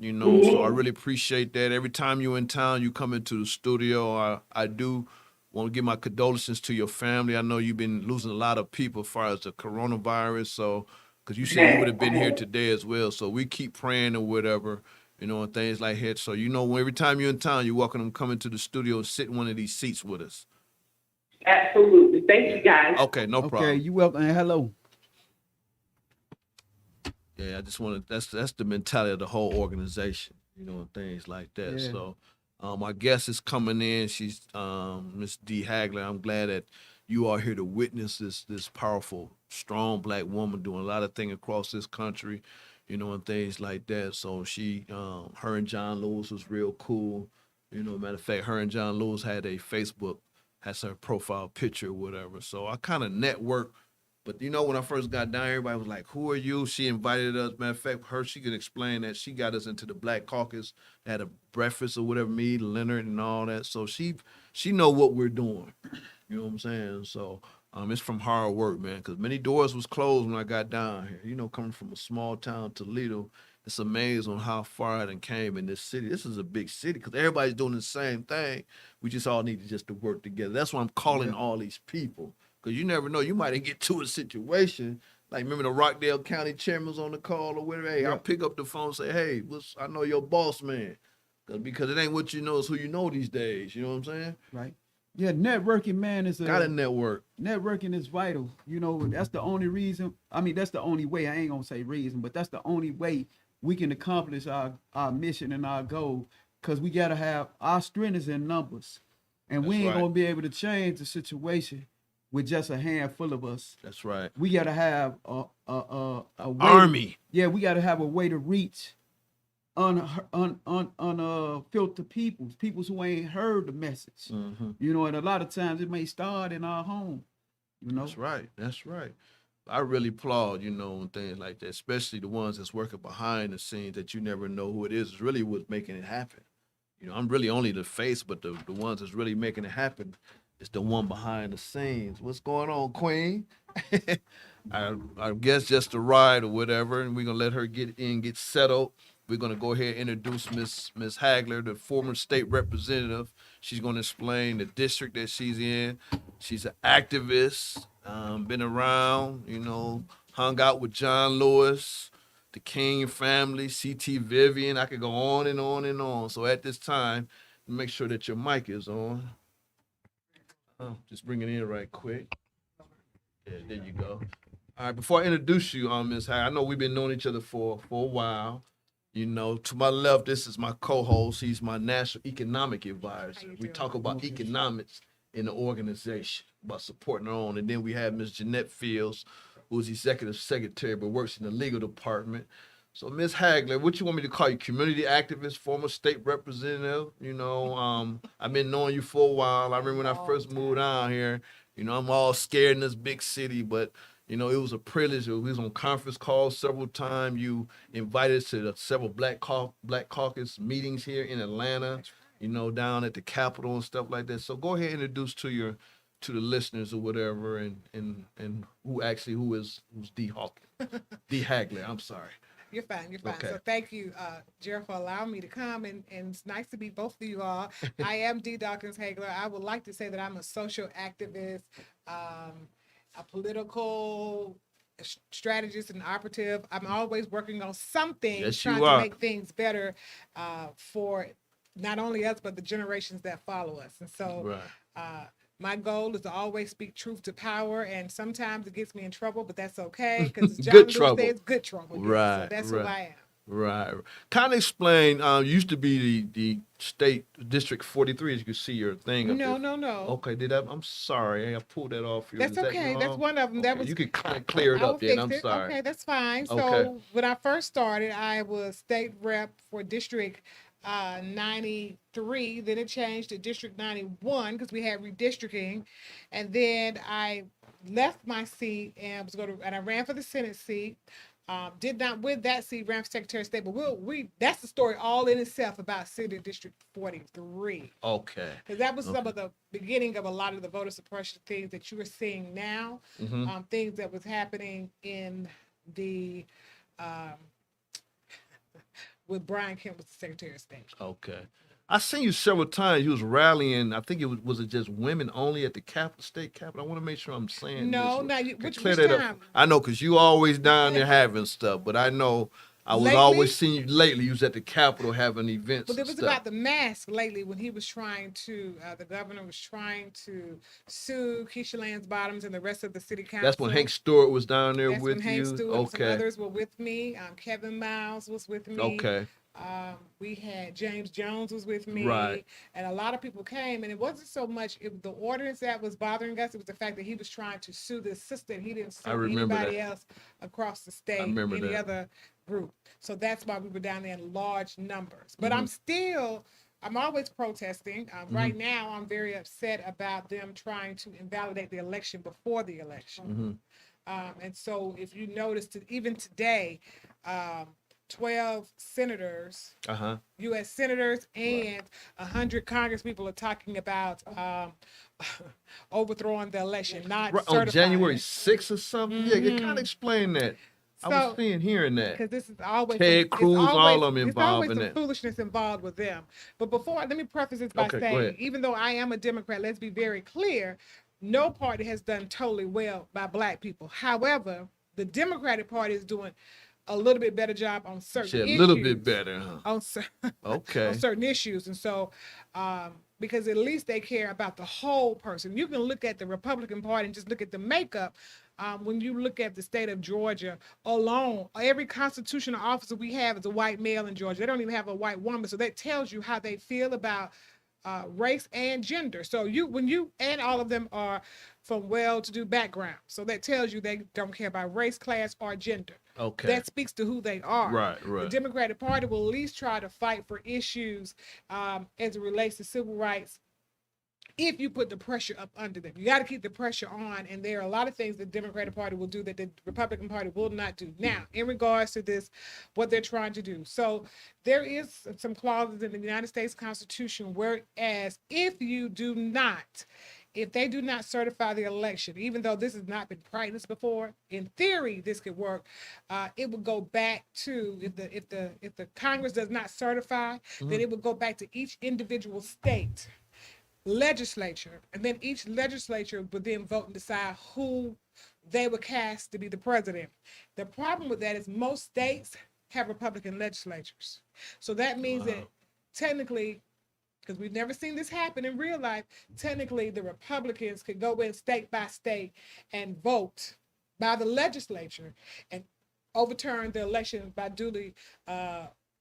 So I really appreciate that. Every time you're in town, you come into the studio. I do want to give my condolences to your family. I know you've been losing a lot of people as far as the coronavirus. So, because you said you would have been here today as well. So we keep praying or whatever, and things like that. So, every time you're in town, you're welcome to come into the studio and sit in one of these seats with us. Absolutely. Thank you, guys. Okay, no problem. Okay, you welcome. And hello. Yeah, I just want to. That's the mentality of the whole organization, and things like that. Yeah. So, our guest is coming in. She's Miss D. Hagler. I'm glad that you are here to witness this powerful, strong Black woman doing a lot of things across this country, and things like that. So she, her and John Lewis was real cool. Matter of fact, her and John Lewis had a Facebook, has her profile picture or whatever. So I kind of networked. But when I first got down, everybody was like, "Who are you?" She invited us. Matter of fact, she could explain that she got us into the Black Caucus, had a breakfast or whatever, me, Leonard, and all that. So she know what we're doing. You know what I'm saying? So it's from hard work, man. Because many doors was closed when I got down here. Coming from a small town, Toledo, it's amazing how far I done came in this city. This is a big city because everybody's doing the same thing. We just all need to work together. That's why I'm calling all these people. Because you never know, you might get to a situation. Like, remember the Rockdale County chairman was on the call or whatever. Hey, I'll pick up the phone and say, hey, I know your boss, man. Because it ain't what you know, it's who you know these days. You know what I'm saying? Right. Yeah, networking, man, is Got to network. Networking is vital. That's the only reason. I mean, that's the only way. I ain't going to say reason, but that's the only way we can accomplish our mission and our goal. Because we got to have, our strength is in numbers. And we ain't going to be able to change the situation with just a handful of us. That's right. We got to have a way army. We got to have a way to reach unfiltered peoples who ain't heard the message. Mm-hmm. And a lot of times it may start in our home. That's right. I really applaud, and things like that, especially the ones that's working behind the scenes that you never know who it is really what's making it happen. I'm really only the face, but the ones that's really making it happen, it's the one behind the scenes. What's going on, Queen? I guess just a ride or whatever, and we're gonna let her get settled. We're gonna go ahead and introduce Miss Hagler, the former state representative. She's gonna explain the district that she's in. She's an activist, been around, hung out with John Lewis, the King family, C.T. Vivian. I could go on and on and on. So at this time, make sure that your mic is on. Just bring it in right quick. Yeah, there you go. All right, before I introduce you, Ms. Hagler, I know we've been knowing each other for a while. To my left, this is my co-host. He's my national economic advisor. We talk about economics in the organization, about supporting our own. And then we have Ms. Jeanette Fields, who's executive secretary, but works in the legal department. So, Ms. Hagler, what you want me to call you? Community activist, former state representative. I've been knowing you for a while. I remember when I first moved down here. I'm all scared in this big city, but it was a privilege. We was on conference calls several times. You invited us to several Black Caucus meetings here in Atlanta. Down at the Capitol and stuff like that. So go ahead and introduce to the listeners or whatever, and who's D. Hagler. I'm sorry. You're fine. Okay. So thank you, Gerald, for allowing me to come, and it's nice to meet both of you all. I am D. Dawkins Hagler. I would like to say that I'm a social activist, a political strategist and operative. I'm always working on something, trying to make things better for not only us, but the generations that follow us. And so my goal is to always speak truth to power, and sometimes it gets me in trouble, but that's okay, because John Lewis says good trouble. Right. So that's who I am. Right. Kind of explain, used to be the state district 43, as you can see your thing. No. Okay, I'm sorry. I pulled that off here. That's okay. That's one of them. Okay. That was. You can kind of clear it up then. I'm sorry. Okay, that's fine. So Okay. when I first started, I was state rep for district 93. Then it changed to district 91 because we had redistricting, and then I left my seat and I ran for the Senate seat. Did not win that seat, ran for Secretary of State, but that's the story all in itself about City District 43. Okay. Because that was some of the beginning of a lot of the voter suppression things that you are seeing now, things that was happening in the with Brian Kemp was the Secretary of State. Okay. I seen you several times. You was rallying. I think was it just women only at the state capitol? I want to make sure I'm saying No, this. no. Clear Which that up. time? I know, because you always down there having stuff, but I know I was Lately? always seeing you lately. You was at the Capitol having events. Well, it and was stuff. about the mask lately when he was trying to, the governor was trying to sue Keisha Lance Bottoms and the rest of the city council. That's when Hank Stewart was down there That's with when Hank you. Stewart and some Okay. others were with me. Kevin Miles was with me. Okay. We had James Jones was with me. Right. And a lot of people came, and it wasn't so much the ordinance that was bothering us. It was the fact that he was trying to sue the assistant. He didn't sue remember anybody that. else across the state, remember any that. other group. So that's why we were down there in large numbers. Mm-hmm. But I'm always protesting. Right now, I'm very upset about them trying to invalidate the election before the election. And so if you notice, even today, 12 senators, U.S. senators, and 100 Congress people are talking about overthrowing the election, not Right, on certifying January it. 6th or something? Yeah, you kind of explain that. I was hearing that. Because this is always Ted Cruz, all of them It's always involved in some that. foolishness involved with them. But let me preface this by Okay, go saying, ahead. even though I am a Democrat, let's be very clear, no party has done totally well by Black people. However, the Democratic Party is doing a little bit better job on certain issues. A little bit better, huh? Okay. On certain issues. And so, because at least they care about the whole person. You can look at the Republican Party and just look at the makeup. When you look at the state of Georgia alone, every constitutional officer we have is a white male in Georgia. They don't even have a white woman. So that tells you how they feel about race and gender. So and all of them are from well-to-do backgrounds. So that tells you they don't care about race, class, or gender. Okay. That speaks to who they are. Right. The Democratic Party will at least try to fight for issues as it relates to civil rights if you put the pressure up under them. You got to keep the pressure on, and there are a lot of things the Democratic Party will do that the Republican Party will not do. Now, in regards to this, what they're trying to do. So there is some clauses in the United States Constitution whereas if they do not certify the election, even though this has not been practiced before, in theory this could work. It would go back to if the Congress does not certify, then it would go back to each individual state legislature, and then each legislature would then vote and decide who they would cast to be the president. The problem with that is most states have Republican legislatures, so that means that technically, because we've never seen this happen in real life, technically the Republicans could go in state by state and vote by the legislature and overturn the election by duly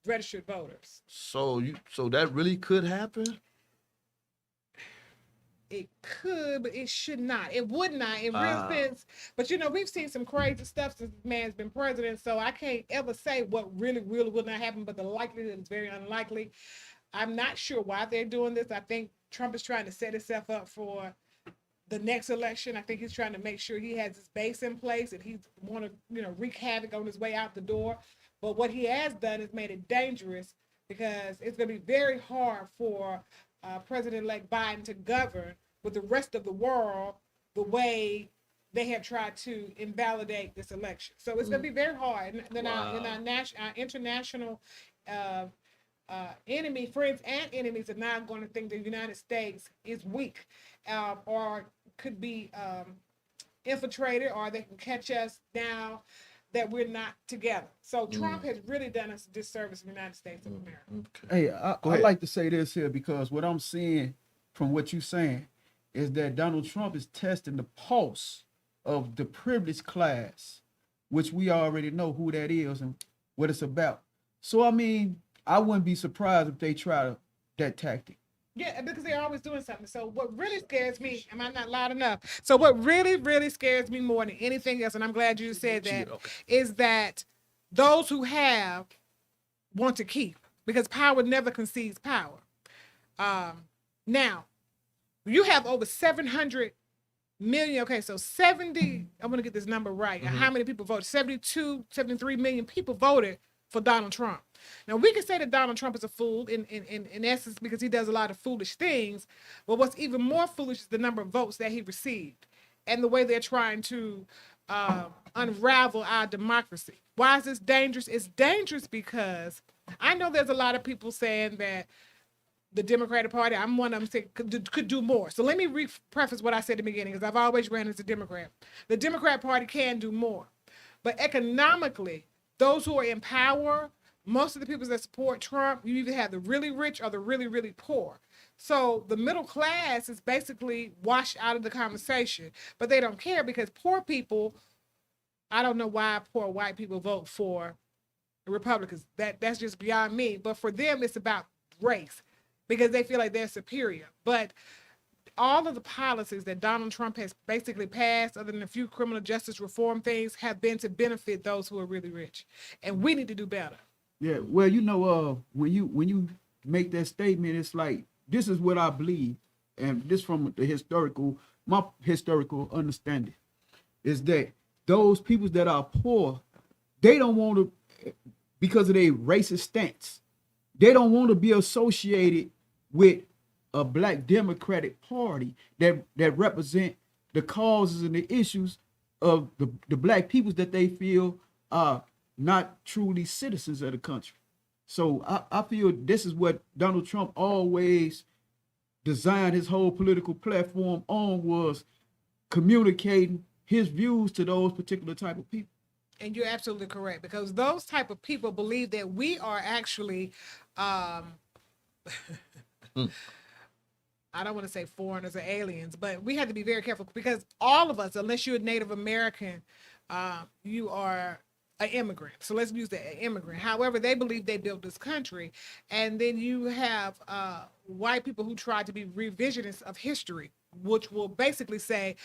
registered voters. So that really could happen? It could, but it should not. It would not in real sense. But we've seen some crazy stuff since this man's been president, so I can't ever say what really will not happen, but the likelihood is very unlikely. I'm not sure why they're doing this. I think Trump is trying to set himself up for the next election. I think he's trying to make sure he has his base in place and he's want to, wreak havoc on his way out the door. But what he has done is made it dangerous because it's going to be very hard for President-elect Biden to govern with the rest of the world the way they have tried to invalidate this election. So it's going to be very hard. And then our international friends and enemies are now going to think the United States is weak or could be infiltrated, or they can catch us now that we're not together. So Trump has really done us a disservice in the United States of America. Okay. Hey, I like to say this here because what I'm seeing from what you're saying is that Donald Trump is testing the pulse of the privileged class, which we already know who that is and what it's about. So, I mean, I wouldn't be surprised if they try that tactic. Yeah, because they're always doing something. So what really scares me, am I not loud enough? So what really, really scares me more than anything else, and I'm glad you said that, is that those who have want to keep, because power never concedes power. Now, you have over 700 million. Okay, so 70, I'm going to get this number right. How many people voted? 72, 73 million people voted for Donald Trump. Now, we can say that Donald Trump is a fool in essence because he does a lot of foolish things. But what's even more foolish is the number of votes that he received and the way they're trying to unravel our democracy. Why is this dangerous? It's dangerous because I know there's a lot of people saying that the Democratic Party, I'm one of them, say could do more. So let me preface what I said at the beginning, because I've always ran as a Democrat. The Democrat Party can do more. But economically, those who are in power, most of the people that support Trump, you either have the really rich or the really, really poor. So the middle class is basically washed out of the conversation. But they don't care because poor people, I don't know why poor white people vote for Republicans. That's just beyond me. But for them, it's about race, because they feel like they're superior. But all of the policies that Donald Trump has basically passed, other than a few criminal justice reform things, have been to benefit those who are really rich. And we need to do better. Yeah, well, you know, when you make that statement, it's like, this is what I believe, and this from my historical understanding, is that those people that are poor, they don't want to, because of their racist stance, they don't want to be associated with a black Democratic Party that represent the causes and the issues of the black peoples that they feel are not truly citizens of the country. So I feel this is what Donald Trump always designed his whole political platform on, was communicating his views to those particular type of people. And you're absolutely correct, because those type of people believe that we are actually I don't want to say foreigners or aliens, but we have to be very careful, because all of us, unless you're a Native American, you are an immigrant. So let's use the immigrant. However, they believe they built this country. And then you have white people who try to be revisionists of history, which will basically say,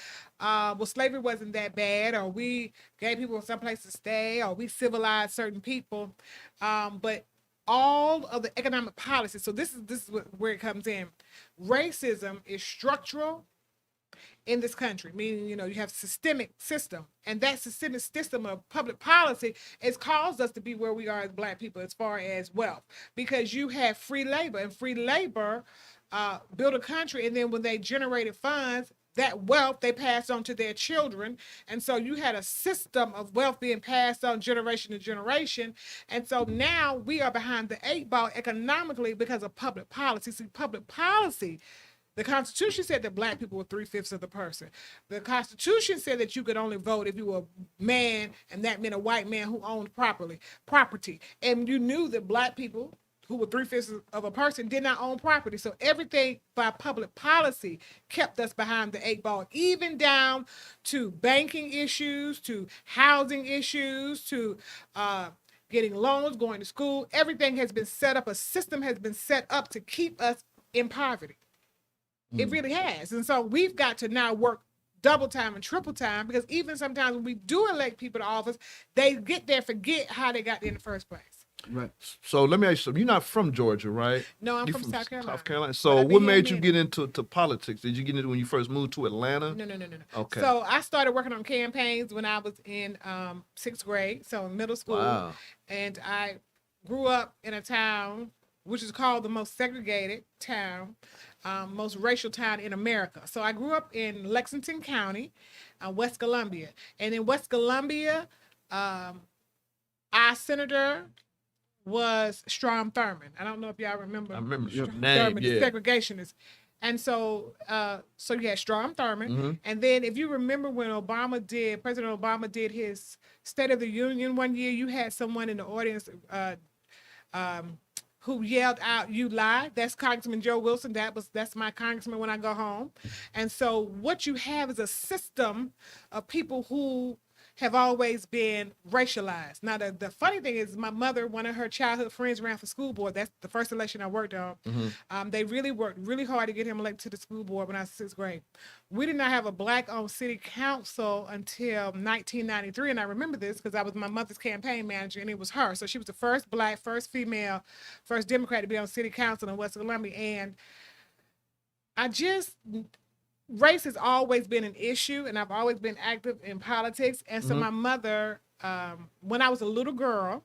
well, slavery wasn't that bad, or we gave people some place to stay, or we civilized certain people. But all of the economic policies, so this is where it comes in. Racism is structural in this country, meaning, you know, you have systemic system, and that systemic system of public policy has caused us to be where we are as black people as far as wealth, because you have free labor, and free labor built a country, and then when they generated funds, that wealth they passed on to their children. And so you had a system of wealth being passed on generation to generation. And so now we are behind the 8 ball economically because of public policy. See, public policy, the Constitution said that black people were 3/5 of the person. The Constitution said that you could only vote if you were a man, and that meant a white man who owned property. And you knew that black people who were 3/5 of a person did not own property. So everything by public policy kept us behind the 8 ball, even down to banking issues, to housing issues, to getting loans, going to school. Everything has been set up. A system has been set up to keep us in poverty. It really has. And so we've got to now work double time and triple time, because even sometimes when we do elect people to office, they get there, forget how they got there in the first place. Right. So let me ask you something. You're not from Georgia, right? No, I'm You from South Carolina. South Carolina. But So I've been what here made a you minute. get into politics? Did you get into when you first moved to Atlanta? No. Okay. So I started working on campaigns when I was in 6th grade, so in middle school. Wow. And I grew up in a town which is called the most segregated town, most racial town in America. So I grew up in Lexington County, West Columbia. And in West Columbia, our senator was Strom Thurmond. I don't know if y'all remember. I remember your Strom name, Thurmond, yeah. the segregationist. And so you had Strom Thurmond. Mm-hmm. And then if you remember when President Obama did his State of the Union one year, you had someone in the audience who yelled out, "You lie." That's Congressman Joe Wilson. That's my congressman when I go home. And so what you have is a system of people who have always been racialized. Now, the funny thing is, my mother, one of her childhood friends, ran for school board. That's the first election I worked on. Mm-hmm. They really worked really hard to get him elected to the school board when I was 6th grade. We did not have a black-owned city council until 1993, and I remember this because I was my mother's campaign manager, and it was her. So she was the first black, first female, first Democrat to be on city council in West Columbia, and I just race has always been an issue, and I've always been active in politics. And so my mother, when I was a little girl,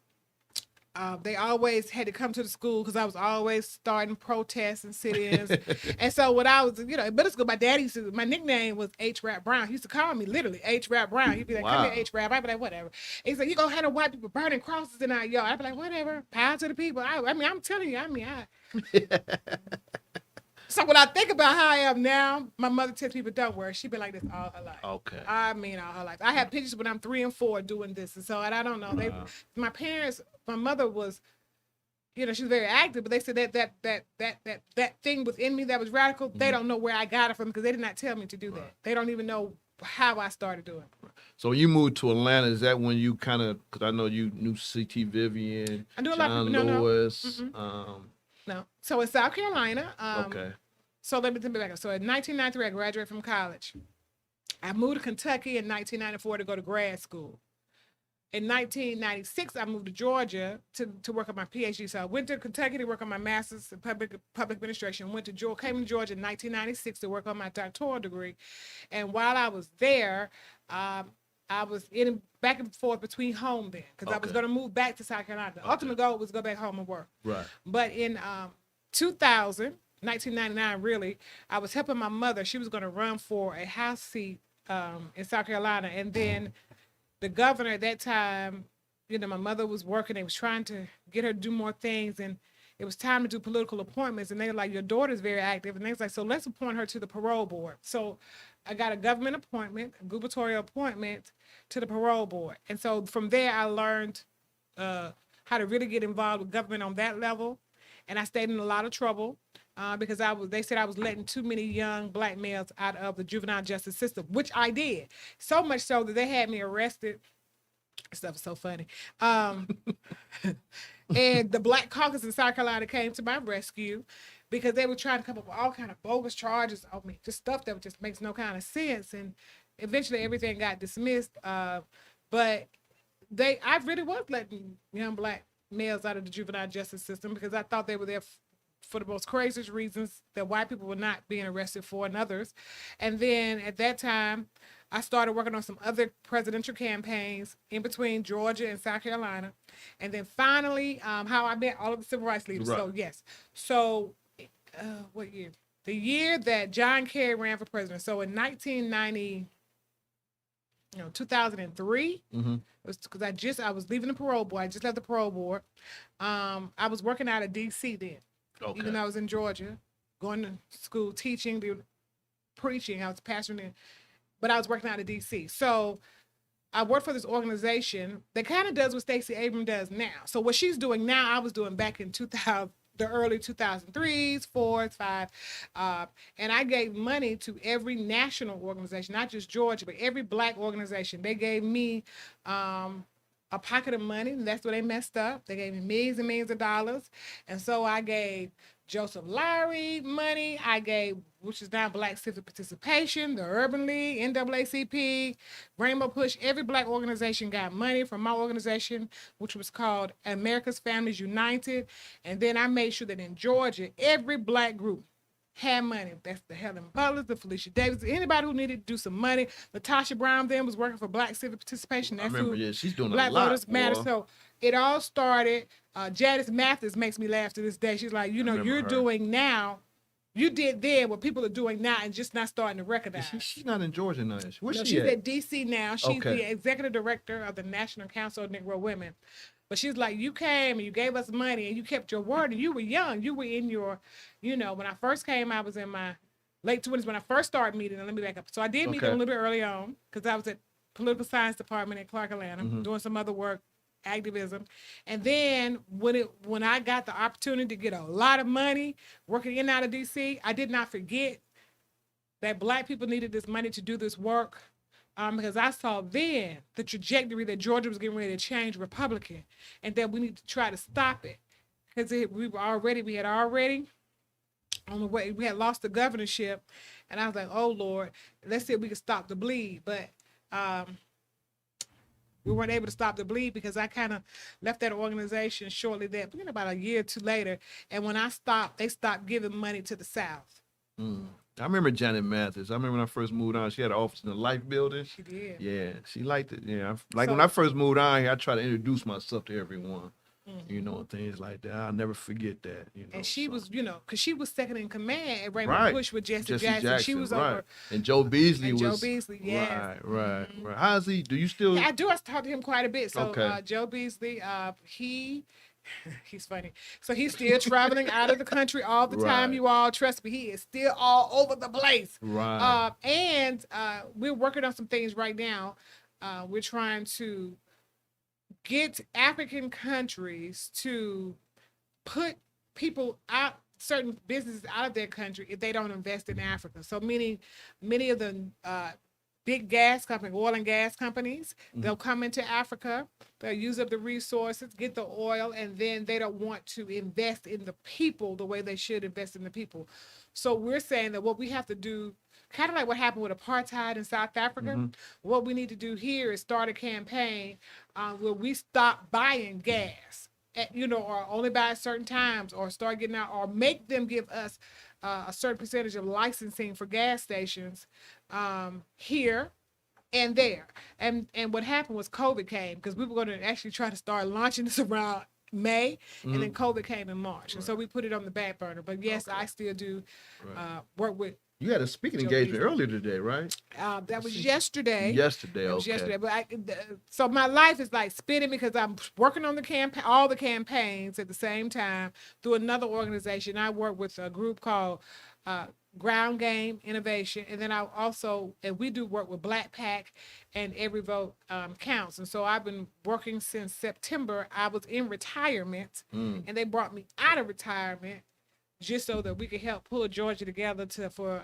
they always had to come to the school because I was always starting protests and sit-ins. And so when I was, in middle school, my daddy used to, my nickname was H. Rap Brown. He used to call me literally H. Rap Brown. He'd be like, come here, H. Rap. I'd be like, whatever. He's like, you gonna have the white people burning crosses in our yard. I'd be like, whatever. Power to the people. I mean, I'm telling you, So when I think about how I am now, my mother tells people, don't worry. She's been like this all her life. Okay. I mean, all her life. I have pictures when I'm 3 and 4 doing this. And so, and I don't know. My parents, my mother was, she was very active, but they said that thing within me that was radical, they don't know where I got it from because they did not tell me to do that. They don't even know how I started doing it. So when you moved to Atlanta, is that when you kind of, because I know you knew C.T. Vivian, I do a John lot of people, Lewis. No. So in South Carolina, Okay. So let me back up. So in 1993, I graduated from college. I moved to Kentucky in 1994 to go to grad school. In 1996, I moved to Georgia to work on my PhD. So I went to Kentucky to work on my master's in public administration. Came to Georgia in 1996 to work on my doctoral degree. And while I was there, I was back and forth between home then because I was going to move back to South Carolina. The ultimate goal was to go back home and work. Right. But in 1999, really, I was helping my mother. She was going to run for a House seat in South Carolina. And then the governor at that time, my mother was working. They was trying to get her to do more things. And it was time to do political appointments. And they were like, your daughter's very active. And they was like, so let's appoint her to the parole board. So I got a government appointment, a gubernatorial appointment to the parole board. And so from there, I learned how to really get involved with government on that level. And I stayed in a lot of trouble because they said I was letting too many young black males out of the juvenile justice system, which I did. So much so that they had me arrested. Stuff is so funny. And the Black Caucus in South Carolina came to my rescue because they were trying to come up with all kind of bogus charges on me, just stuff that just makes no kind of sense. And eventually everything got dismissed. But I really was letting young black males out of the juvenile justice system because I thought they were there for the most craziest reasons that white people were not being arrested for and others. And then at that time, I started working on some other presidential campaigns in between Georgia and South Carolina. And then finally, how I met all of the civil rights leaders. Right. So yes. So what year? The year that John Kerry ran for president. So in 1990, 2003, it was because I was leaving the parole board. I just left the parole board. I was working out of D.C. then. Okay. Even though I was in Georgia, going to school, teaching, preaching. I was pastoring, but I was working out of D.C. So I worked for this organization that kind of does what Stacey Abrams does now. So what she's doing now, I was doing back in the early 2003s, 4s, 5. And I gave money to every national organization, not just Georgia, but every black organization. They gave me a pocket of money, and that's where they messed up. They gave me millions and millions of dollars. And so I gave Joseph Lowry money. I gave, which is now Black Civic Participation, the Urban League, NAACP, Rainbow Push. Every black organization got money from my organization, which was called America's Families United. And then I made sure that in Georgia, every black group had money. That's the Helen Butlers, the Felicia Davis, anybody who needed to do some money. Latasha Brown then was working for Black Civic Participation. I remember, she's doing Black a lot. Voters Matter. So it all started. Janice Mathis makes me laugh to this day. She's like, you're doing now, you did then what people are doing now and just not starting to recognize. She's not in Georgia now. Where's she she's at? at D.C. now. She's the executive director of the National Council of Negro Women. But she's like, you came and you gave us money and you kept your word and you were young. You were in your, when I first came, I was in my late 20s when I first started meeting. Let me back up. So I did meet them a little bit early on because I was at political science department in Clark, Atlanta, doing some other work, activism. And then when I got the opportunity to get a lot of money working in and out of D.C., I did not forget that black people needed this money to do this work. Because I saw then the trajectory that Georgia was getting ready to change Republican, and that we need to try to stop it. Because we had already on the way, we had lost the governorship, and I was like, oh Lord, let's see if we can stop the bleed. But we weren't able to stop the bleed because I kind of left that organization shortly there, about a year or two later. And when I stopped, they stopped giving money to the South. I remember Janet Mathis. I remember when I first moved on, she had an office in the Life building. She did. Yeah, she liked it. Yeah, like So- when I first moved on here, I try to introduce myself to everyone, you know, and things like that. I'll never forget that. You know, And she so. was, you know, because she was second in command at Raymond Right. Bush with Jesse Jesse Jackson. She was right. over. And Joe Beasley And Joe was Beasley, yes. right. How's he? Do you still? Yeah, I do. I talk to him quite a bit. So Okay. Joe Beasley, he's funny. So he's still traveling out of the country all the time. Right. You all trust me. He is still all over the place. Right. And we're working on some things right now. We're trying to get African countries to put people out, certain businesses out of their country if they don't invest in Africa. So many of the big gas companies, oil and gas companies, they'll come into Africa, they'll use up the resources, get the oil, and then they don't want to invest in the people the way they should invest in the people. So we're saying that what we have to do, kind of like what happened with apartheid in South Africa, what we need to do here is start a campaign where we stop buying gas, or only buy at certain times, or start getting out, or make them give us a certain percentage of licensing for gas stations here and there. And what happened was COVID came, because we were going to actually try to start launching this around May, and then COVID came in March. And so we put it on the back burner. But yes, I still do work with. You had a speaking Joe engagement Beasley. earlier today, right? That was yesterday. Yesterday, It was okay. yesterday, but so my life is like spinning because I'm working on all the campaigns at the same time through another organization. I work with a group called Ground Game Innovation, and then we do work with Black Pack and Every Vote Counts. And so I've been working since September. I was in retirement, and they brought me out of retirement just so that we could help pull Georgia together for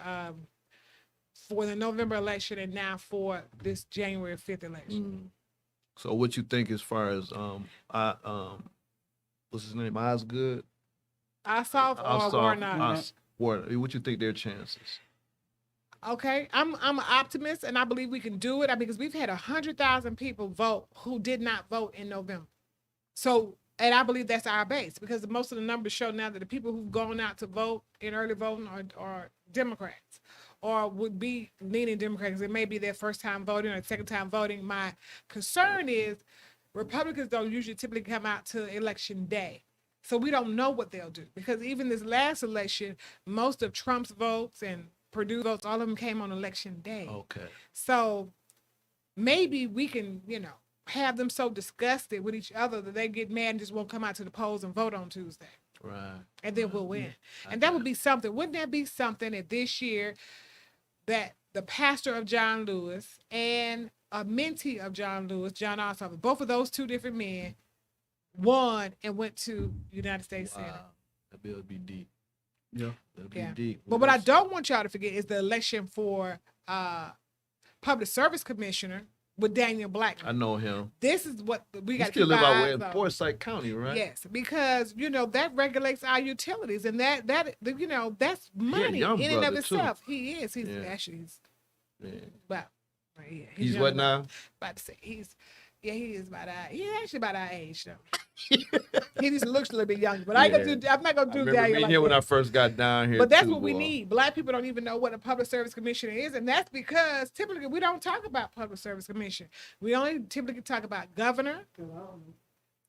the November election, and now for this January 5th election. So what you think as far as what's his name? Osgood? Ossoff or Warnock? Warnock. What you think their chances? Okay, I'm an optimist, and I believe we can do it. Because we've had 100,000 people vote who did not vote in November. So, and I believe that's our base, because most of the numbers show now that the people who've gone out to vote in early voting are Democrats, or would be leaning Democrats. It may be their first time voting or second time voting. My concern is Republicans don't usually typically come out to election day. So we don't know what they'll do, because even this last election, most of Trump's votes and Purdue votes, all of them came on election day. Okay. So maybe we can, have them so disgusted with each other that they get mad and just won't come out to the polls and vote on Tuesday. Right. And then we'll win. And that would be something. Wouldn't that be something that this year that the pastor of John Lewis and a mentee of John Lewis, John Ossoff, both of those two different men, won and went to United States Senate. That bill would be deep. Yeah. That'd be Yeah. deep. But what I don't want y'all to forget is the election for Public Service Commissioner with Daniel Blackman. I know him. This is what we He got to still keep live our out eyes in on. Forsyth County, right? Yes, because that regulates our utilities, and that's money young in and of brother, too. itself. He is. He's Yeah. actually Yeah. about. Yeah, He's young what enough. now? About to say he is about our. He's actually about our age though. He just looks a little bit younger, but I'm not gonna I do remember Daniel meeting like him when I that. first got down here. But that's too, what we boy. need. Black people don't even know what a public service commissioner is, and that's because typically we don't talk about public service commission. We only typically talk about governor.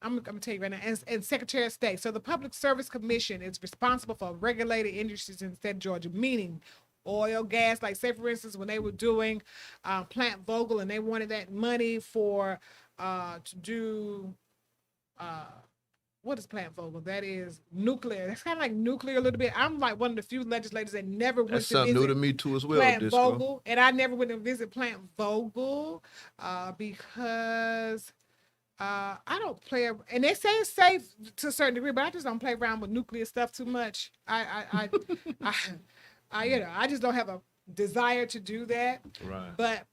I'm gonna tell you right now, and Secretary of State. So the Public Service Commission is responsible for regulated industries in the state of Georgia, meaning oil, gas. Like say for instance, when they were doing Plant Vogel, and they wanted that money for to do what is Plant Vogel? That is nuclear. That's kind of like nuclear a little bit. I'm like one of the few legislators that never went That's to something visit new to me too as well. Plant Disco. Vogel, and I never went to visit Plant Vogel because I don't play. And they say it's safe to a certain degree, but I just don't play around with nuclear stuff too much. I just don't have a desire to do that. Right. But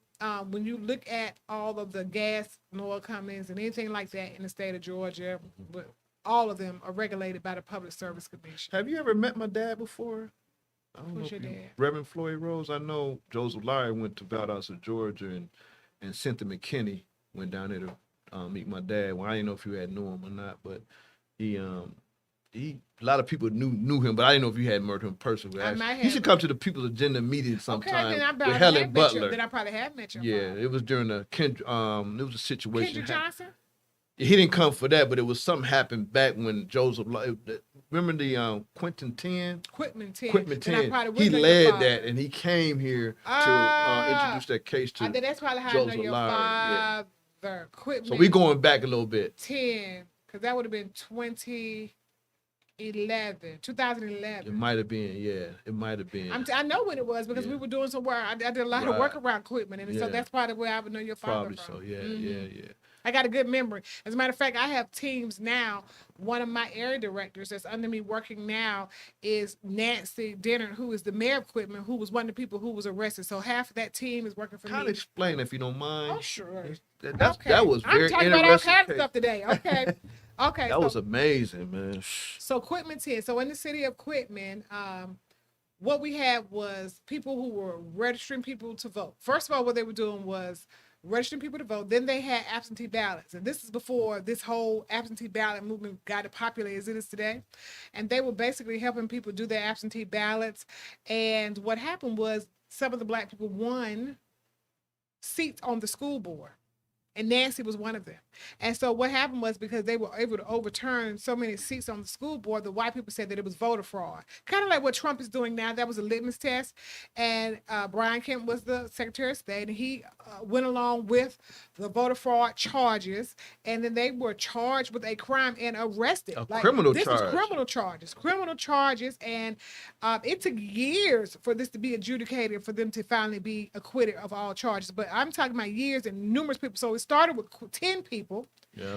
when you look at all of the gas and oil companies and anything like that in the state of Georgia, but all of them are regulated by the Public Service Commission. Have you ever met my dad before? I don't Who's know if your you- dad? Reverend Floyd Rose. I know Joseph Lowry went to Valdosta, Georgia, and Cynthia McKinney went down there to meet my dad. Well, I didn't know if you had known him or not, but he a lot of people knew him, but I didn't know if you had met him personally. I might You should have. come to the People's Agenda meeting Okay, sometime then I with probably Helen have met you. Butler. Then I probably have met you. Yeah, it was during the it was a situation. Kendra Johnson. He didn't come for that, but it was something happened back when Joseph. Remember the Quentin 10? Quitman 10. Quitman Then I 10. probably He would know your led father. that, and he came here to introduce that case to. I think that's probably how I Joseph know your Lowry, yeah. father. Quitman. So we going back a little bit. 10, because that would have been 2011. It might have been, yeah. It might have been. I know when it was because we were doing some work. I did a lot of work around Quitman, and so Yeah. that's probably where I would know your father Probably from. so. Yeah, yeah. I got a good memory. As a matter of fact, I have teams now. One of my area directors that's under me working now is Nancy Denner, who is the mayor of Quitman, who was one of the people who was arrested. So half of that team is working for Kind me. of explain if you don't mind. Oh, sure. That was very I'm talking interesting. about all kinds of stuff today. Okay. Okay. That was amazing, man. So Quitman 10. So in the city of Quitman, what we had was people who were registering people to vote. First of all, what they were doing was registering people to vote. Then they had absentee ballots. And this is before this whole absentee ballot movement got as popular as it is today. And they were basically helping people do their absentee ballots. And what happened was some of the black people won seats on the school board. And Nancy was one of them. And so what happened was because they were able to overturn so many seats on the school board, the white people said that it was voter fraud. Kind of like what Trump is doing now. That was a litmus test. And Brian Kemp was the Secretary of State, and he went along with the voter fraud charges. And then they were charged with a crime and arrested. Criminal this charge. was criminal charges. And it took years for this to be adjudicated, for them to finally be acquitted of all charges. But I'm talking about years and numerous people. So it started with 10 people,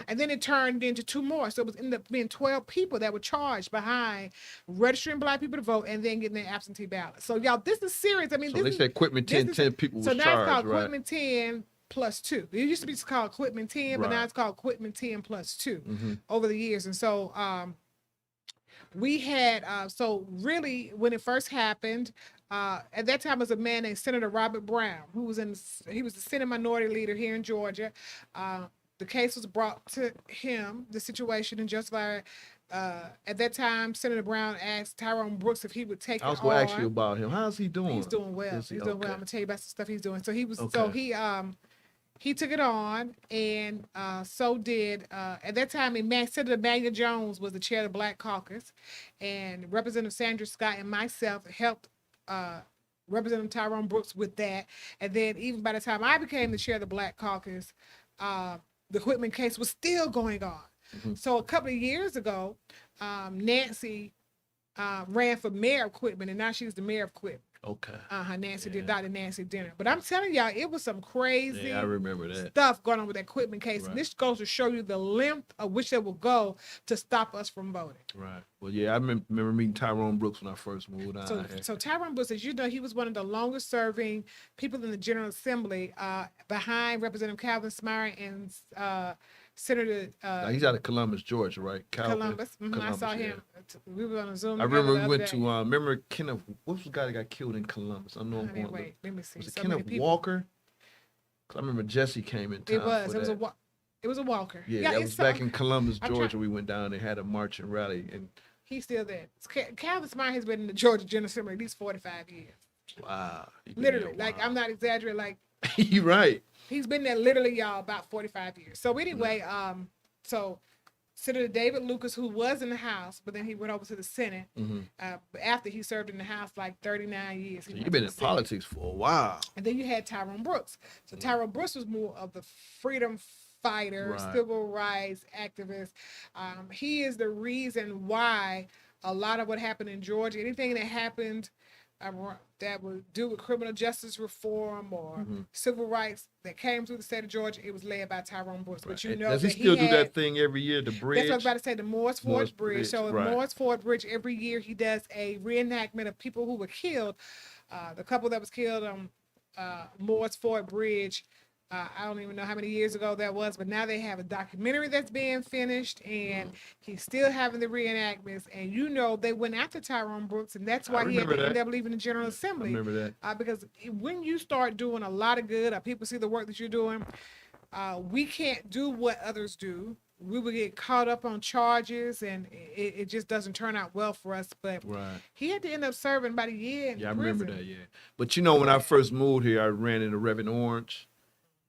and then it turned into 2 more. So it was ended up being 12 people that were charged behind registering black people to vote and then getting their absentee ballots. So y'all, this is serious. I mean, so they said Quitman 10 people was charged, so now it's called right? Quitman 10 plus 2. It used to be called Quitman 10, but now it's called Quitman 10 plus 2 over the years. And so we had, so really when it first happened, at that time was a man named Senator Robert Brown, who was he was the Senate Minority Leader here in Georgia. The case was brought to him, the situation in Joseph Lowry. At that time, Senator Brown asked Tyrone Brooks if he would take it on. I was going to ask you about him. How's he doing? He's doing well. He's doing well. I'm going to tell you about some stuff he's doing. So he was, he took it on, and so did, at that time, Senator Emmanuel Jones was the chair of the Black Caucus, and Representative Sandra Scott and myself helped Representative Tyrone Brooks with that. And then even by the time I became the chair of the Black Caucus, the Quitman case was still going on. So a couple of years ago, Nancy ran for mayor of Quitman, and now she's the mayor of Quitman. Okay. Nancy did Dr. Nancy Denner. But I'm telling y'all, it was some crazy I remember that stuff going on with that Quitman case. Right. And this goes to show you the length of which they will go to stop us from voting. Right. Well, yeah, I remember meeting Tyrone Brooks when I first moved out. So Tyrone Brooks, as you know, he was one of the longest serving people in the General Assembly, behind Representative Calvin Smyre and Senator. He's out of Columbus, Georgia, right? Columbus. I saw him. We were on a Zoom. I remember we went to remember Kenneth. What was the guy that got killed in Columbus? I know. Wait, let me see. Was it Kenneth Walker? 'Cause I remember Jesse came in town. It was. For it was a Walker. Yeah, that was back in Columbus, Georgia. We went down and had a march and rally, and he's still there. Calvin Smyre has been in the Georgia General Assembly at least 45 years. Wow. Literally, like I'm not exaggerating. Like you're right. He's been there literally, y'all, about 45 years. So anyway, so Senator David Lucas, who was in the House, but then he went over to the Senate after he served in the House like 39 years. So you've been in politics for a while. And then you had Tyrone Brooks. So Tyrone Brooks was more of the freedom fighter, civil rights activist. He is the reason why a lot of what happened in Georgia, anything that happened that would do with criminal justice reform or civil rights that came through the state of Georgia, it was led by Tyrone Brooks. But you know, does he still do that thing every year? The bridge. That's what I was about to say. The Morris Ford Bridge. So at Morris Ford Bridge, every year he does a reenactment of people who were killed. The couple that was killed on Morris Ford Bridge. I don't even know how many years ago that was, but now they have a documentary that's being finished, and he's still having the reenactments. And you know, they went after Tyrone Brooks, and that's why he had to end up leaving the General Assembly. I remember that. Because when you start doing a lot of good, or people see the work that you're doing, we can't do what others do. we would get caught up on charges, and it just doesn't turn out well for us. But Right. he had to end up serving about a year in Yeah, I prison. remember that. Yeah, but you know, when I first moved here, I ran into Reverend Orange.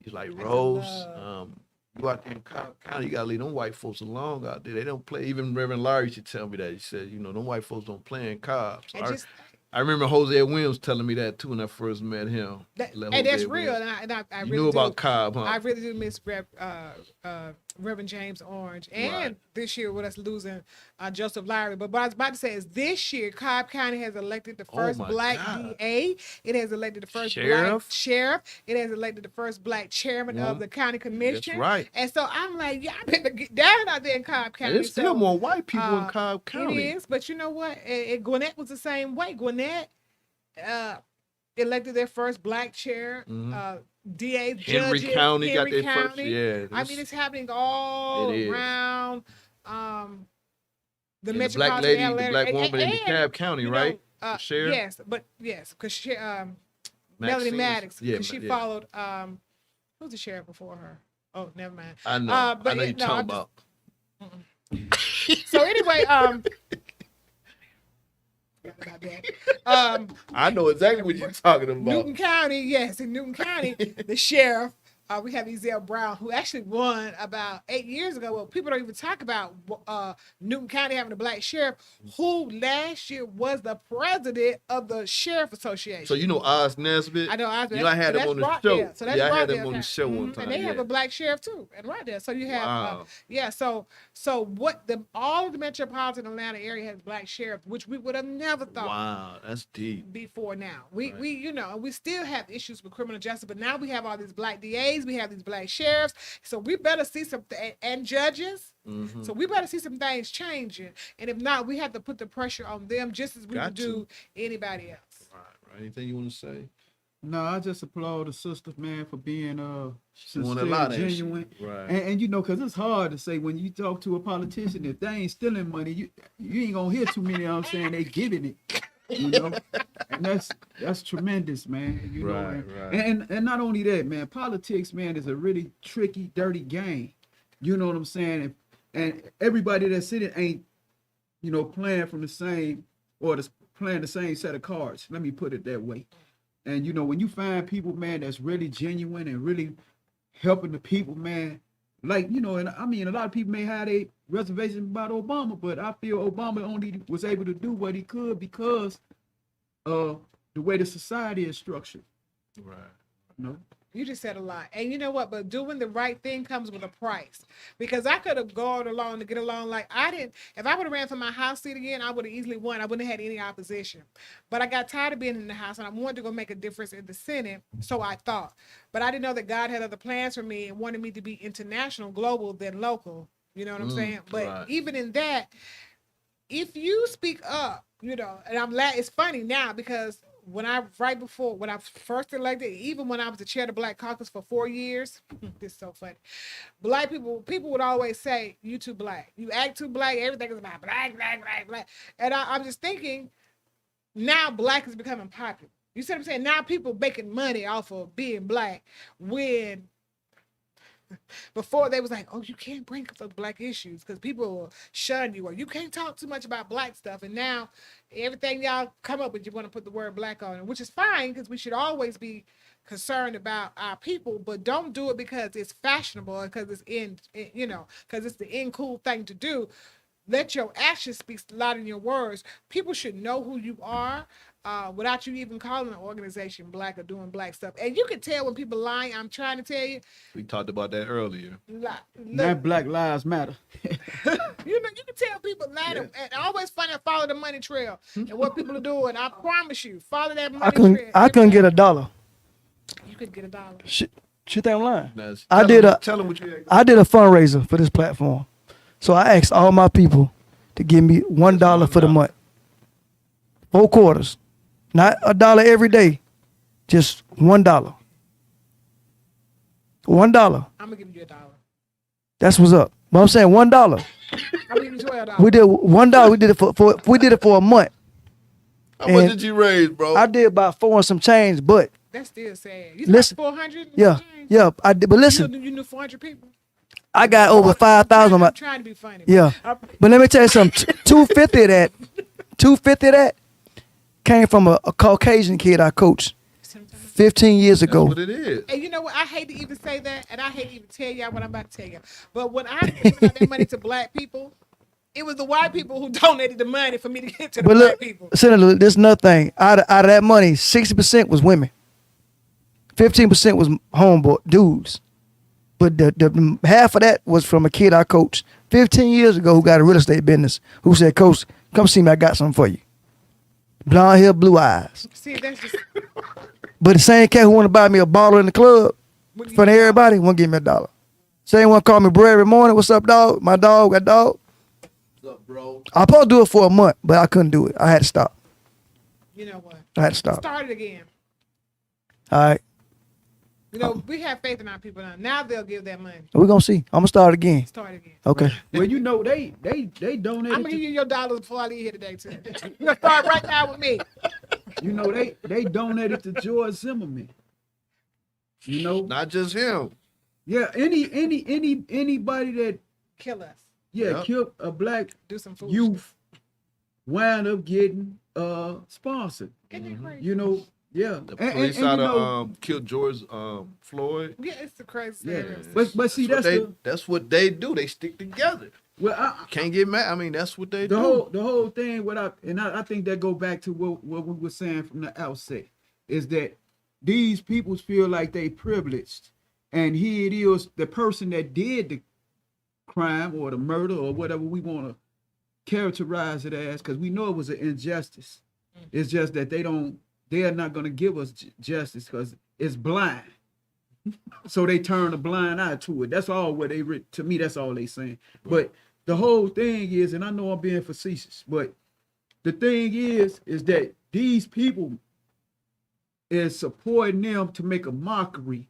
He's like, That's a Rose, love. you out there in Cobb County, you gotta leave them white folks alone out there. They don't play. Even Reverend Larry used to tell me that. He said, you know, them white folks don't play in Cobb. So And just I remember Jose Williams telling me that too when I first met him. that, Let and that's Jose real. Williams. And I You really knew do. about Cobb, huh? I really do miss Reverend James Orange. And Right. this year with us losing Joseph Lowry. But what I was about to say is this year, Cobb County has elected the first my black God. DA. It has elected the first black Sheriff. sheriff. It has elected the first black chairman of the county commission. right. And so I'm like, yeah, I better get down out there in Cobb County. And there's still So, more white people in Cobb County. It is, but you know what? Gwinnett was the same way. Gwinnett elected their first black chair. DA, Henry judges, County got Henry their first. County. Yeah. I mean, it's happening all It is. around the And the metropolitan black lady, area. the black woman in And, DeKalb County, you right? know, The sheriff? yes, because Melanie Maxine? Maddox, Yeah, because she yeah. followed who's the sheriff before her? Oh, never mind. I know. but I know you're no, talking I'm about. So anyway, about that. I know exactly what you're talking about. Newton County, yes, in Newton County, the sheriff, we have Ezell Brown, who actually won about 8 years ago. Well, people don't even talk about Newton County having a black sheriff, who last year was the president of the Sheriff Association. So you know Oz Nesbitt? I know Osborne. You know, I had him on the show. So that's Yeah, I had Rockdale him on the County. show one time. And they have yeah. a black sheriff too, and right there. So you have, Wow. So what all of the metropolitan Atlanta area has black sheriffs, which we would have never thought. Wow, that's deep. Before now, we Right. we still have issues with criminal justice, but now we have all these black DAs, we have these black sheriffs, so we better see some and judges. Mhm. So we better see some things changing, and if not, we have to put the pressure on them just as we Got would do anybody else. Right. Anything you want to say? No, I just applaud the sisters, man, for being She won a sincere, lot, ain't she? genuine. Right. And you know, cause it's hard to say when you talk to a politician, if they ain't stealing money, you ain't gonna hear too many of them saying they giving it. You know, and that's tremendous, man. You know, Right, and not only that, man, politics, man, is a really tricky, dirty game. You know what I'm saying? And everybody that's in it ain't, you know, playing from the same playing the same set of cards. Let me put it that way. And you know, when you find people, man, that's really genuine and really helping the people, man, like, you know, and I mean, a lot of people may have a reservation about Obama, but I feel Obama only was able to do what he could because of the way the society is structured. Right. You know? You just said a lot. And you know what? But doing the right thing comes with a price. Because I could have gone along to get along like I didn't. If I would have ran for my House seat again, I would have easily won. I wouldn't have had any opposition. But I got tired of being in the House and I wanted to go make a difference in the Senate. So I thought. But I didn't know that God had other plans for me and wanted me to be international, global, than local. You know what I'm saying? But right. even in that, if you speak up, you know, and it's funny now because when I first elected, even when I was the chair of the Black Caucus for 4 years, this is so funny. Black people would always say, "You too black. You act too black. Everything is about black, black, black, black." And I'm just thinking, now black is becoming popular. You see what I'm saying? Now people making money off of being black when before they was like, "Oh, you can't bring up those black issues because people will shun you, or you can't talk too much about black stuff." And now everything y'all come up with, you want to put the word black on it, which is fine because we should always be concerned about our people, but don't do it because it's fashionable and because it's because it's the in cool thing to do. Let your actions speak louder than your words. People should know who you are without you even calling an organization black or doing black stuff. And you can tell when people lying. I'm trying to tell you. We talked about that earlier. Not Black Lives Matter. You can tell people lying. Yeah. And always find out, follow the money trail and what people are doing. I promise you, follow that money trail. I couldn't get $1. You could get $1. She think I'm lying. That's- I tell them what you had. I did a fundraiser for this platform. So I asked all my people to give me $1 for the month. 4 quarters. Not $1 every day. Just $1. $1. I'm gonna give you $1. That's what's up. But I'm saying $1. I'm gonna give you $12. We did $1. We did it for a month. How much And did you raise, bro? I did about 4 and some change, but That's still sad. You Listen, got 400? yeah. I did, but listen, You knew 400 people? I got over 5,000 on my. I'm trying to be funny. Yeah, but let me tell you something. 250 of that, 250 of that came from a Caucasian kid I coached 15 years That's ago. what it is. And you know what? I hate to even say that, and I hate to even tell y'all what I'm about to tell you. But when I gave out that money to black people, it was the white people who donated the money for me to get to the But black look, people. Senator, this is another thing. Out of that money, 60% was women, 15% was homeboy dudes. But the half of that was from a kid I coached 15 years ago who got a real estate business. Who said, "Coach, come see me. I got something for you." Blonde hair, blue eyes. See, that's just But the same cat who want to buy me a bottle in the club what in front of everybody won't give me $1. Same one call me bro every morning. What's up, dog? My dog, got dog. What's up, bro? I supposed to do it for a month, but I couldn't do it. I had to stop. You know what? I had to stop. Start it again. All right. You know, we have faith in our people now. Now they'll give that money. We're going to see. I'm going to start again. Start again. Okay. Well, you know, they donated. I'm gonna give you your dollars before I leave here today too. You're gonna start right now with me. You know, they donated to George Zimmerman. You know, Not just him. yeah. Anybody that Kill us. Yep. killed a black Do some food. youth wound up getting sponsored. Isn't that crazy? You know, yeah. The And- police and out you of know, killed George Floyd. Yeah, it's the crazy. yeah. Thing. But see, That's what they do. They stick together. well, I, Can't get mad. I mean, that's what they the do. whole thing. I think that go back to what we were saying from the outset is that these people feel like they privileged, and here it is, the person that did the crime or the murder or whatever we want to characterize it as, because we know it was an injustice. It's just that they're not going to give us justice because it's blind. So they turn a blind eye to it. That's all what to me, that's all they saying. But the whole thing is, and I know I'm being facetious, but the thing is that these people is supporting them to make a mockery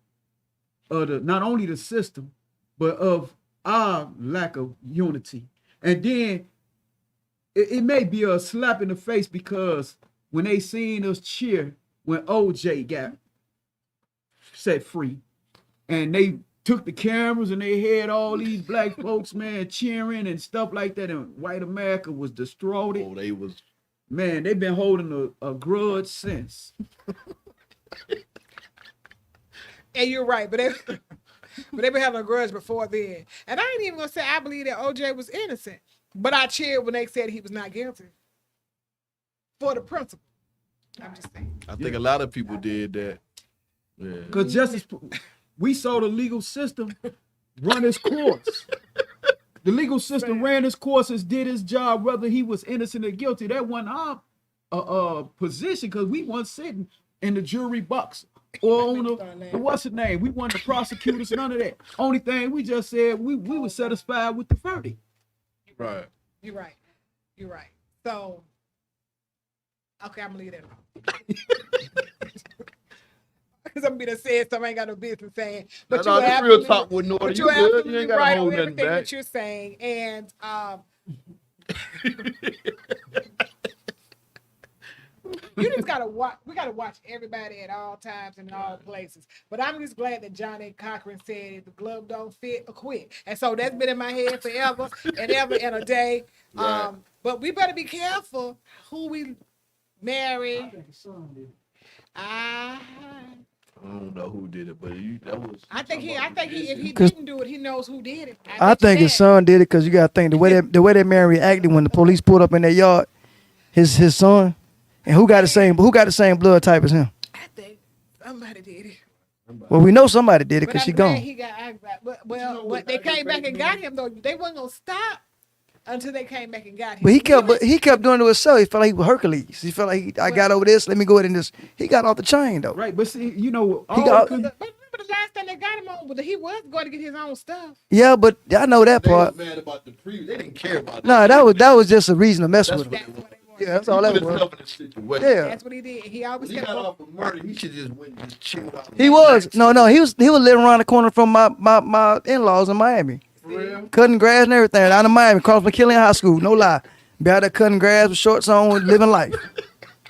of not only the system, but of our lack of unity. And then it may be a slap in the face because when they seen us cheer when OJ got set free, and they took the cameras and they had all these black folks, man, cheering and stuff like that, and white America was distraught. Oh, they was. Man, they've been holding a grudge since. And you're right, but they've been having a grudge before then. And I ain't even gonna say I believe that OJ was innocent, but I cheered when they said he was not guilty for the principle. I'm just saying. I think a lot of people did that. Yeah. Because we saw the legal system run its course. The legal system ran its course and did its job, whether he was innocent or guilty. That wasn't our position, because we weren't sitting in the jury box or on the what's the name. We weren't the prosecutors, none of that. Only thing we just said, we were satisfied with the verdict. Right. You're right. You're right. So, okay, I'm gonna leave that alone. Because I'm gonna say something I ain't got no business saying. But No, you this absolutely, real talk with Nordy. but You you're good. You absolutely ain't gotta right hold on nothing everything back. that you're saying. And you just gotta watch. We gotta watch everybody at all times and in all places. But I'm just glad that John A. Cochran said, "If the glove don't fit, quit." And so that's been in my head forever and ever and a day. Right. But we better be careful who we marry. I don't know who did it, but that was. I think if he 'Cause- didn't do it, he knows who did it. I think his son did it because you got to think the way that man reacted when the police pulled up in their yard, his son, and who got the same blood type as him. I think somebody did it. Well, we know somebody did it But because she I'm glad gone. he got but they came back and got him though. They wasn't gonna stop until they came back and got him. But he kept doing it to himself. He felt like he was Hercules. He felt like I got over this. Let me go ahead and just. He got off the chain though. Right, but see, you know, He got- But remember the last time they got him on, he was going to get his own stuff. Yeah, but I know that They was part. mad about the previous. They didn't care about No, that was just a reason to mess That's with what him. it was. Yeah, that's all that He put was. himself in a situation. Yeah. That's what he did. He always When he kept got off of murder, he should just went and just chilled out. He was he was living around the corner from my in-laws in Miami, For real? cutting grass and everything down in Miami, across from McKinley High School. No lie, be out there cutting grass with shorts on, living life.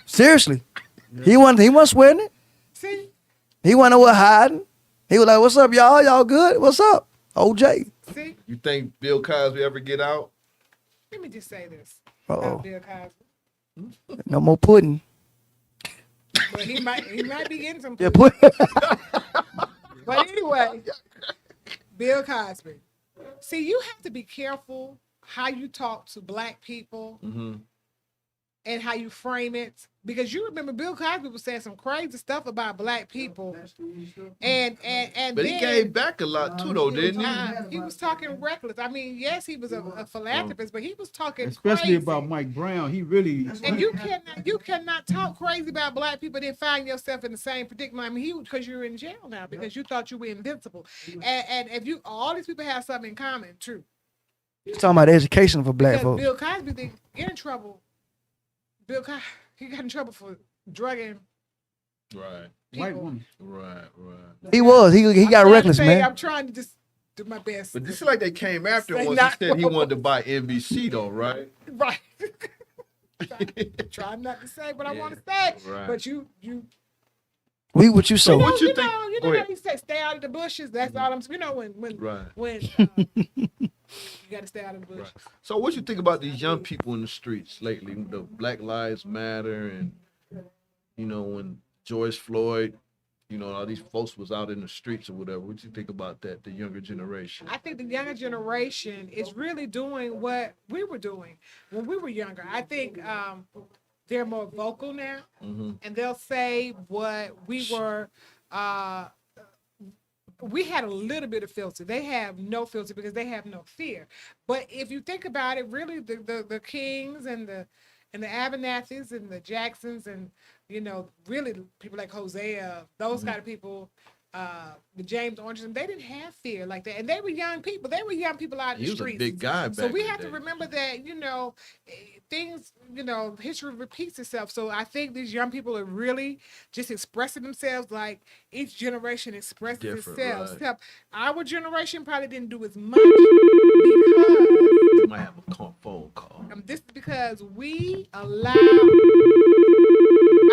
Seriously, he wasn't sweating it. See? He wasn't nowhere hiding. He was like, "What's up, y'all? Y'all good? What's up, OJ?" See, You think Bill Cosby ever get out? let me just say this Uh-oh. about Bill Cosby. No more pudding. But he might be getting some. Yeah, pussy. pudding. But anyway, Bill Cosby. See, you have to be careful how you talk to black people Mm-hmm. and how you frame it, because you remember Bill Cosby was saying some crazy stuff about black people, and But then, he gave back a lot too, though, didn't he? he was talking reckless. I mean, yes, he was a philanthropist, but he was talking Especially crazy. about Mike Brown. He really. And you cannot talk crazy about black people then find yourself in the same predicament. I mean, because you're in jail now because you thought you were invincible. And if you all these people have something in common, true. Talking about education for black Because folks. Bill Cosby didn't get in trouble. He got in trouble for drugging Right, White people. woman. right. He was. He I'm got trying to reckless, say- man. I'm trying to just do my best. But this is like they came after him Say once he not said he wrong. wanted to buy NBC, though, right? Right. Trying not to say what I want to say, Right. but you We what you So so. what you you think? know, you Go know how ahead. you say stay out of the bushes. That's all I'm. You know when Right. you got to stay out of the bushes. Right. So what you think about these young people in the streets lately? The Black Lives Matter, and when George Floyd, all these folks was out in the streets or whatever. What you think about that? The younger generation. I think the younger generation is really doing what we were doing when we were younger. I think they're more vocal now, Mm-hmm. and they'll say what we were. We had a little bit of filter. They have no filter because they have no fear. But if you think about it, really, the Kings and the Abernathys and the Jacksons and really people like Hosea, those kind of people, the James Oranges, they didn't have fear like that, and they were young people. They were young people out in He the was a streets. big guy back So we in the have to day. remember that things, history repeats itself. So I think these young people are really just expressing themselves like each generation expresses Different, itself. right. Except our generation probably didn't do as much because We might have a phone call. this is because we allow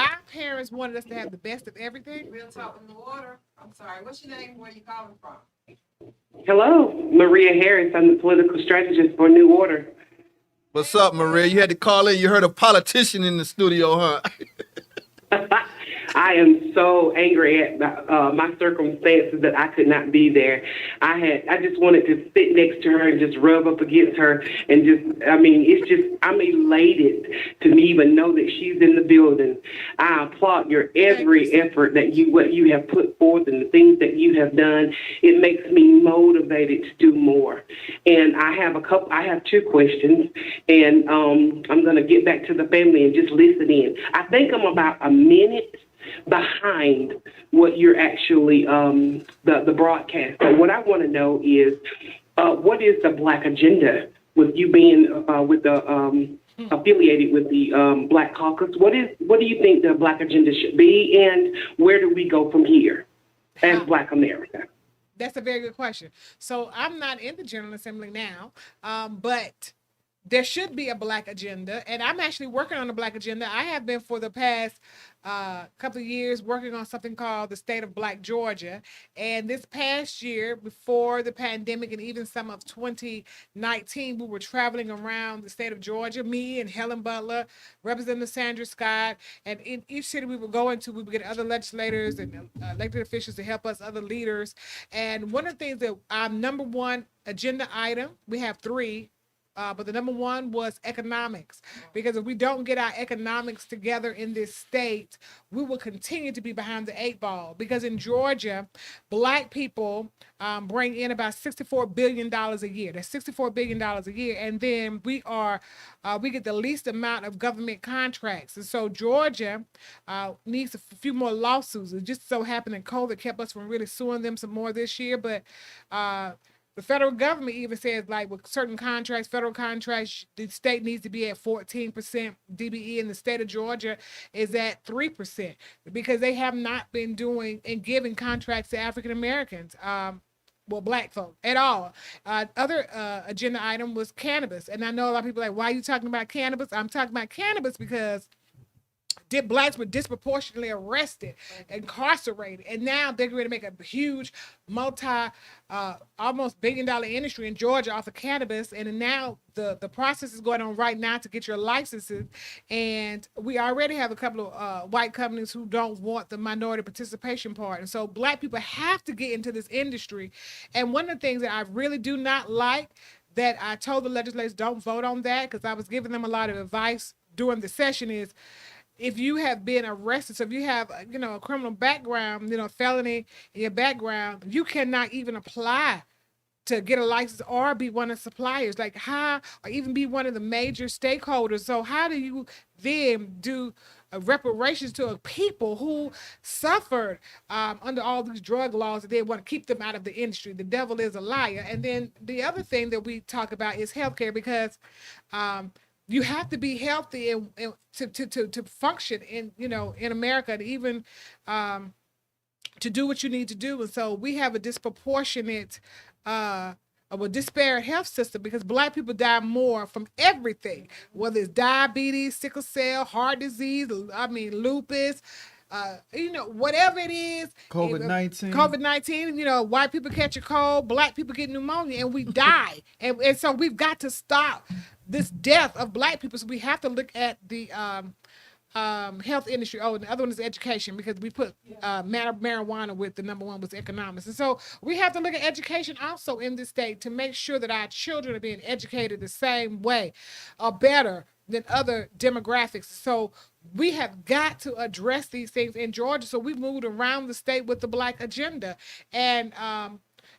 our parents wanted us to have the best of everything. Real talk in the water. I'm sorry. What's your name? Where you calling from? Hello, Maria Harris. I'm the political strategist for New Order. What's up, Maria? You had to call in. You heard a politician in the studio, huh? I am so angry at my circumstances that I could not be there. I just wanted to sit next to her and just rub up against her and I'm elated to even know that she's in the building. I applaud your every effort what you have put forth and the things that you have done. It makes me motivated to do more. And I have two questions, and I'm going to get back to the family and just listen in. I think I'm about a minute behind what you're actually the broadcast. So what I want to know is what is the Black agenda with you being affiliated with the Black Caucus? What do you think the Black agenda should be, and where do we go from here as Black America? That's a very good question. So I'm not in the General Assembly now, but there should be a Black agenda, and I'm actually working on a Black agenda. I have been for the past couple of years working on something called the State of Black Georgia. And this past year, before the pandemic and even some of 2019, we were traveling around the state of Georgia, me and Helen Butler, Representative Sandra Scott, and in each city we would go into, we would get other legislators and elected officials to help us, other leaders. And one of the things that our number one agenda item, we have three, but the number one was economics, because if we don't get our economics together in this state, we will continue to be behind the eight ball. Because in Georgia, Black people bring in about $64 billion a year. That's $64 billion a year. And then we get the least amount of government contracts. And so Georgia needs a few more lawsuits. It just so happened that COVID kept us from really suing them some more this year. But the federal government even says, like, with certain contracts, federal contracts, the state needs to be at 14% DBE, and the state of Georgia is at 3%, because they have not been doing and giving contracts to African Americans. Black folk at all. Other agenda item was cannabis. And I know a lot of people are like, why are you talking about cannabis? I'm talking about cannabis because blacks were disproportionately arrested, incarcerated, and now they're going to make a huge almost $1 billion industry in Georgia off of cannabis. And now the process is going on right now to get your licenses. And we already have a couple of white companies who don't want the minority participation part. And so black people have to get into this industry. And one of the things that I really do not like, that I told the legislators don't vote on that, because I was giving them a lot of advice during the session, is if you have been arrested, so if you have, a criminal background, felony in your background, you cannot even apply to get a license or be one of the suppliers, or even be one of the major stakeholders. So how do you then do reparations to people who suffered under all these drug laws that they want to keep them out of the industry? The devil is a liar. And then the other thing that we talk about is healthcare, because you have to be healthy and to function in America, and even to do what you need to do. And so we have a disproportionate of a disparate health system, because black people die more from everything, whether it's diabetes, sickle cell, heart disease, lupus, whatever it is. COVID-19, white people catch a cold, black people get pneumonia, and we die. And so we've got to stop this death of black people. So we have to look at the health industry. Oh, and the other one is education, because we put marijuana with the number one was economics. And so we have to look at education also in this state to make sure that our children are being educated the same way or better than other demographics. So we have got to address these things in Georgia. So we moved around the state with the Black agenda.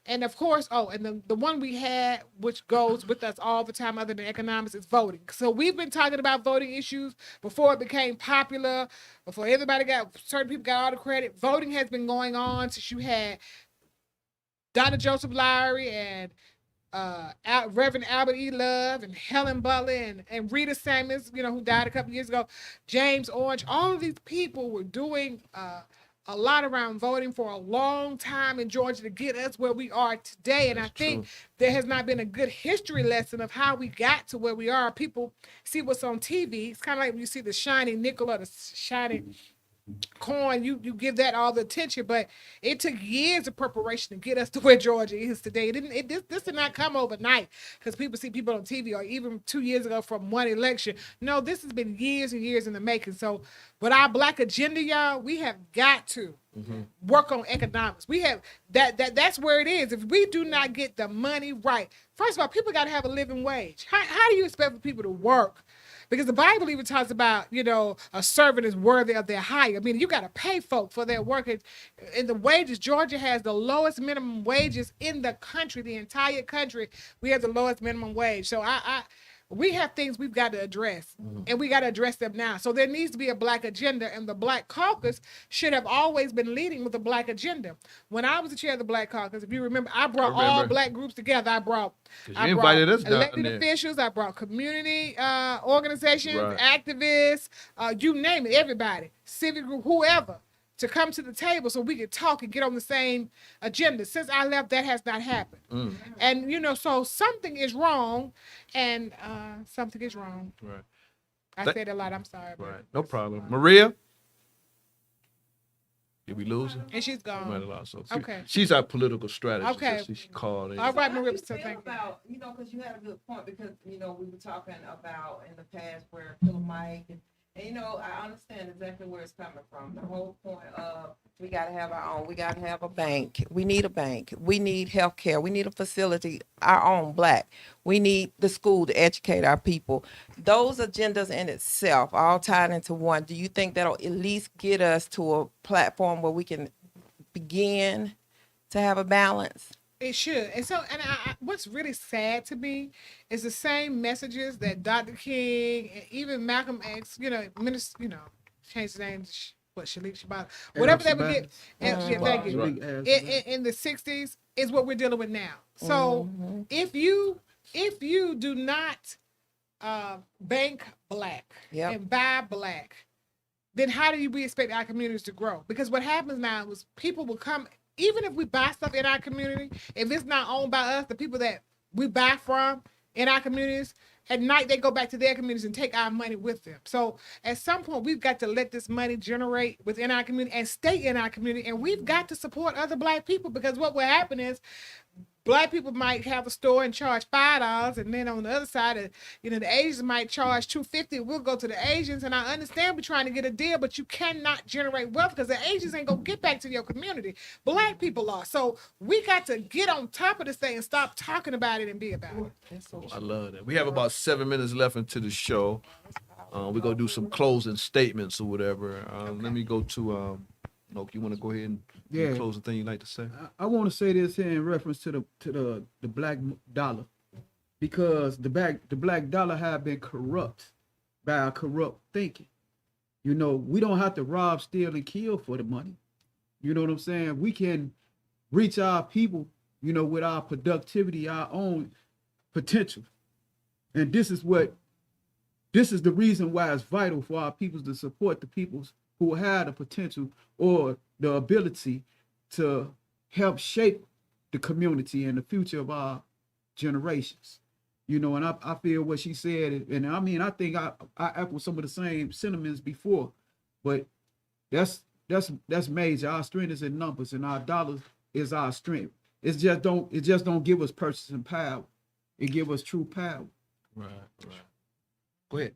And of course, and the one we had, which goes with us all the time other than economics, is voting. So we've been talking about voting issues before it became popular, before certain people got all the credit. Voting has been going on since you had Dr. Joseph Lowry and Reverend Albert E. Love and Helen Butler and Rita Samuels, who died a couple years ago, James Orange. All of these people were doing a lot around voting for a long time in Georgia to get us where we are today. And I think there has not been a good history lesson of how we got to where we are. People see what's on TV. It's kind of like when you see the shiny nickel or the shiny coin, you give that all the attention, but it took years of preparation to get us to where Georgia is today. This did not come overnight because people see people on TV, or even 2 years ago from one election. No, this has been years and years in the making. So with our Black agenda, y'all, we have got to work on economics. We have that's where it is. If we do not get the money right, first of all, people got to have a living wage. How do you expect for people to work? Because the Bible even talks about, a servant is worthy of their hire. I mean, you got to pay folk for their work. And the wages, Georgia has the lowest minimum wages in the country, the entire country. We have the lowest minimum wage. So we have things we've got to address, and we got to address them now. So there needs to be a Black agenda, and the Black Caucus should have always been leading with the Black agenda. When I was the chair of the Black Caucus, if you remember, I brought all Black groups together. I brought invited us down elected there. officials. I brought community organizations, activists, you name it, everybody, civic group, whoever, to come to the table so we could talk and get on the same agenda. Since I left, that has not happened. And, so something is wrong, and something is wrong. Right. I said a lot. I'm sorry. Right. No problem. Maria? Did we lose her? And she's gone. We might have lost her. Okay. She's our political strategist. Okay. She called in. All right, Maria. So Tell thank you. about, because you had a good point, because, we were talking about in the past where Killer Mike and I understand exactly where it's coming from. The whole point of we got to have our own. We got to have a bank. We need a bank. We need health care. We need a facility, our own Black. We need the school to educate our people. Those agendas in itself, all tied into one, do you think that'll at least get us to a platform where we can begin to have a balance? It should. And so, what's really sad to me is the same messages that Dr. King and even Malcolm X, minister, changed his name to Shalik Shabbat, whatever they would get. Thank you. In the 60s is what we're dealing with now. So if you do not bank Black and buy Black, then how do we expect our communities to grow? Because what happens now is people will come. Even if we buy stuff in our community, if it's not owned by us, the people that we buy from, in our communities. At night, they go back to their communities and take our money with them. So at some point, we've got to let this money generate within our community and stay in our community. And we've got to support other Black people, because what will happen is Black people might have a store and charge $5, and then on the other side, the Asians might charge $2.50. We'll go to the Asians, and I understand we're trying to get a deal, but you cannot generate wealth because the Asians ain't gonna get back to your community. Black people are. So we got to get on top of this thing and stop talking about it and be about it. I love that. We have about 7 minutes left into the show. We're gonna do some closing statements or whatever. Let me go to Noke, you want to go ahead and close the thing you'd like to say? I want to say this here in reference to the black dollar, because the black dollar have been corrupt by our corrupt thinking. We don't have to rob, steal, and kill for the money. You know what I'm saying? We can reach our people, with our productivity, our own potential. And this is the reason why it's vital for our peoples to support the peoples who have the potential or the ability to help shape the community and the future of our generations. And I feel what she said, and I mean, I think I echo some of the same sentiments before, but that's major. Our strength is in numbers, and our dollars is our strength. It just don't give us purchasing power. It give us true power. Right. Go ahead.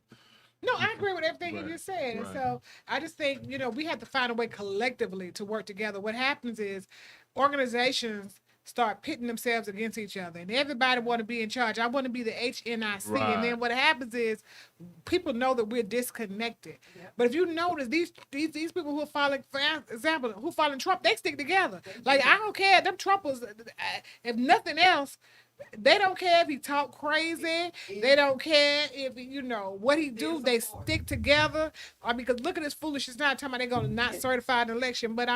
No, I agree with everything you just said. And so I just think, we have to find a way collectively to work together. What happens is organizations start pitting themselves against each other, and everybody want to be in charge. I want to be the HNIC. Right. And then what happens is people know that we're disconnected. Yep. But if you notice, these people who are following, for example, who following Trump, they stick together. Like, I don't care. Them Trumpers, if nothing else, they don't care if he talk crazy. They don't care if, what he do. They stick together. Because look at this foolishness now, talking about they're going to not certify an election. But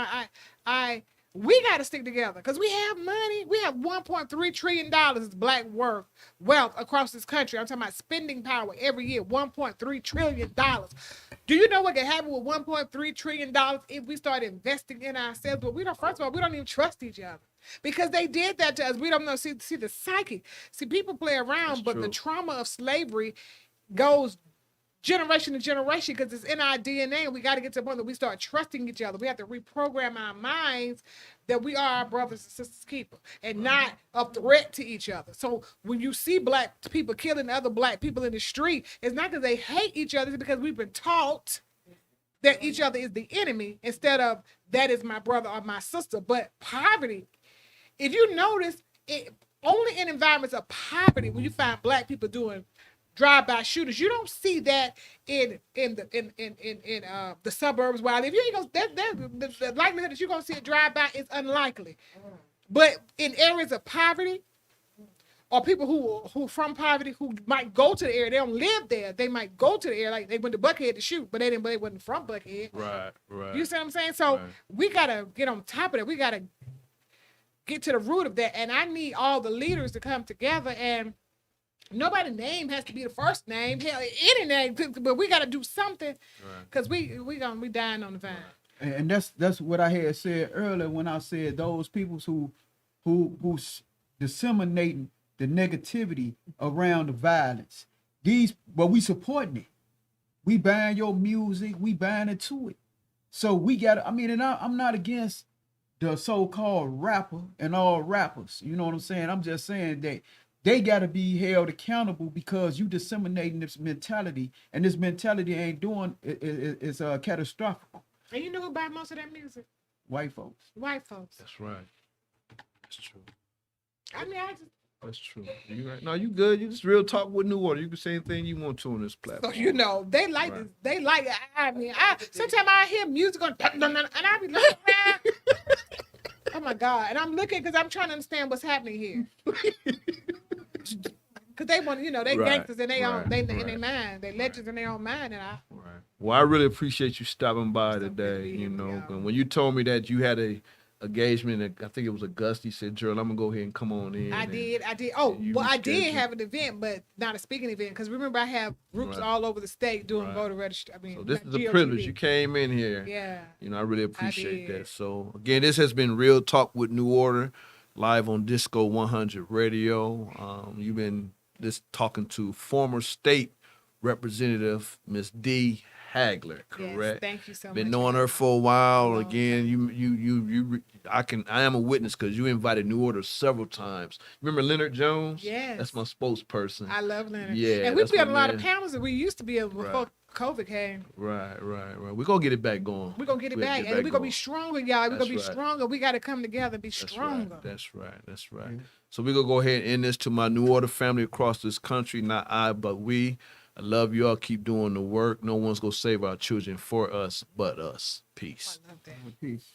we got to stick together because we have money. We have $1.3 trillion is Black wealth across this country. I'm talking about spending power every year, $1.3 trillion. Do you know what can happen with $1.3 trillion if we start investing in ourselves? But first of all, we don't even trust each other. Because they did that to us. We don't know. See the psyche. See, people play around, but the trauma of slavery goes generation to generation because it's in our DNA, and we got to get to the point that we start trusting each other. We have to reprogram our minds that we are our brothers and sisters keeper and not a threat to each other. So when you see Black people killing other Black people in the street, it's not because they hate each other, it's because we've been taught that each other is the enemy instead of that is my brother or my sister. But poverty, if you notice, only in environments of poverty when you find Black people doing drive-by shooters. You don't see that in the suburbs. While if you ain't gonna, the likelihood that you're gonna see a drive-by is unlikely. But in areas of poverty, or people who from poverty who might go to the area, they don't live there. They might go to the area, like they went to Buckhead to shoot, but they wasn't from Buckhead. Right. You see what I'm saying? So we gotta get on top of that. We gotta get to the root of that, and I need all the leaders to come together. And nobody's name has to be the first name, hell, any name, but we got to do something because we dying on the vine. And that's what I had said earlier when I said those people who disseminating the negativity around the violence. But we supporting it. We buying your music. We buying into it. So we got. I'm not against the so-called rapper and all rappers. You know what I'm saying? I'm just saying that they got to be held accountable because you disseminating this mentality, and this mentality ain't doing it's catastrophic. And you know who buy most of that music? White folks. White folks. That's right. That's true. That's true. You right. No, you good. You just real talk with New Order. You can say anything you want to on this platform. So they like this. They like it. Sometimes I hear music going, and I be looking around. Oh my God! And I'm looking because I'm trying to understand what's happening here. Because they want, they gangsters in their own, in their mind, they legends in their own mind, and Well, I really appreciate you stopping by today. And when you told me that you had a engagement, I think it was Augusta, you said, "Gerald, I'm gonna go ahead and come on in." I did. Oh, well, I did have an event, but not a speaking event, because remember I have groups all over the state doing voter registration. So this is a privilege. You came in here. Yeah. I really appreciate that. So again, this has been Real Talk with New Order, live on DISCO100 Radio. You've been this talking to former state representative Miss D. Hagler, Yes, correct? thank you so much. Been for knowing her having for a while. Long Again, I am a witness because you invited New Order several times. Remember Leonard Jones? Yes. That's my spokesperson. I love Leonard. Yeah, and we that's be on my a lot of man. panels that we used to be able before Right. COVID came. Right. We're gonna get it back going. We're gonna get it We'll back, get and we're gonna be going. stronger, y'all. We're gonna be That's right. stronger. We got to come together and be That's stronger. right. That's right. That's right. So we're gonna go ahead and end this to my New Order family across this country. Not I, but we. I love you all. Keep doing the work. No one's gonna save our children for us but us. Peace. I love that. Peace.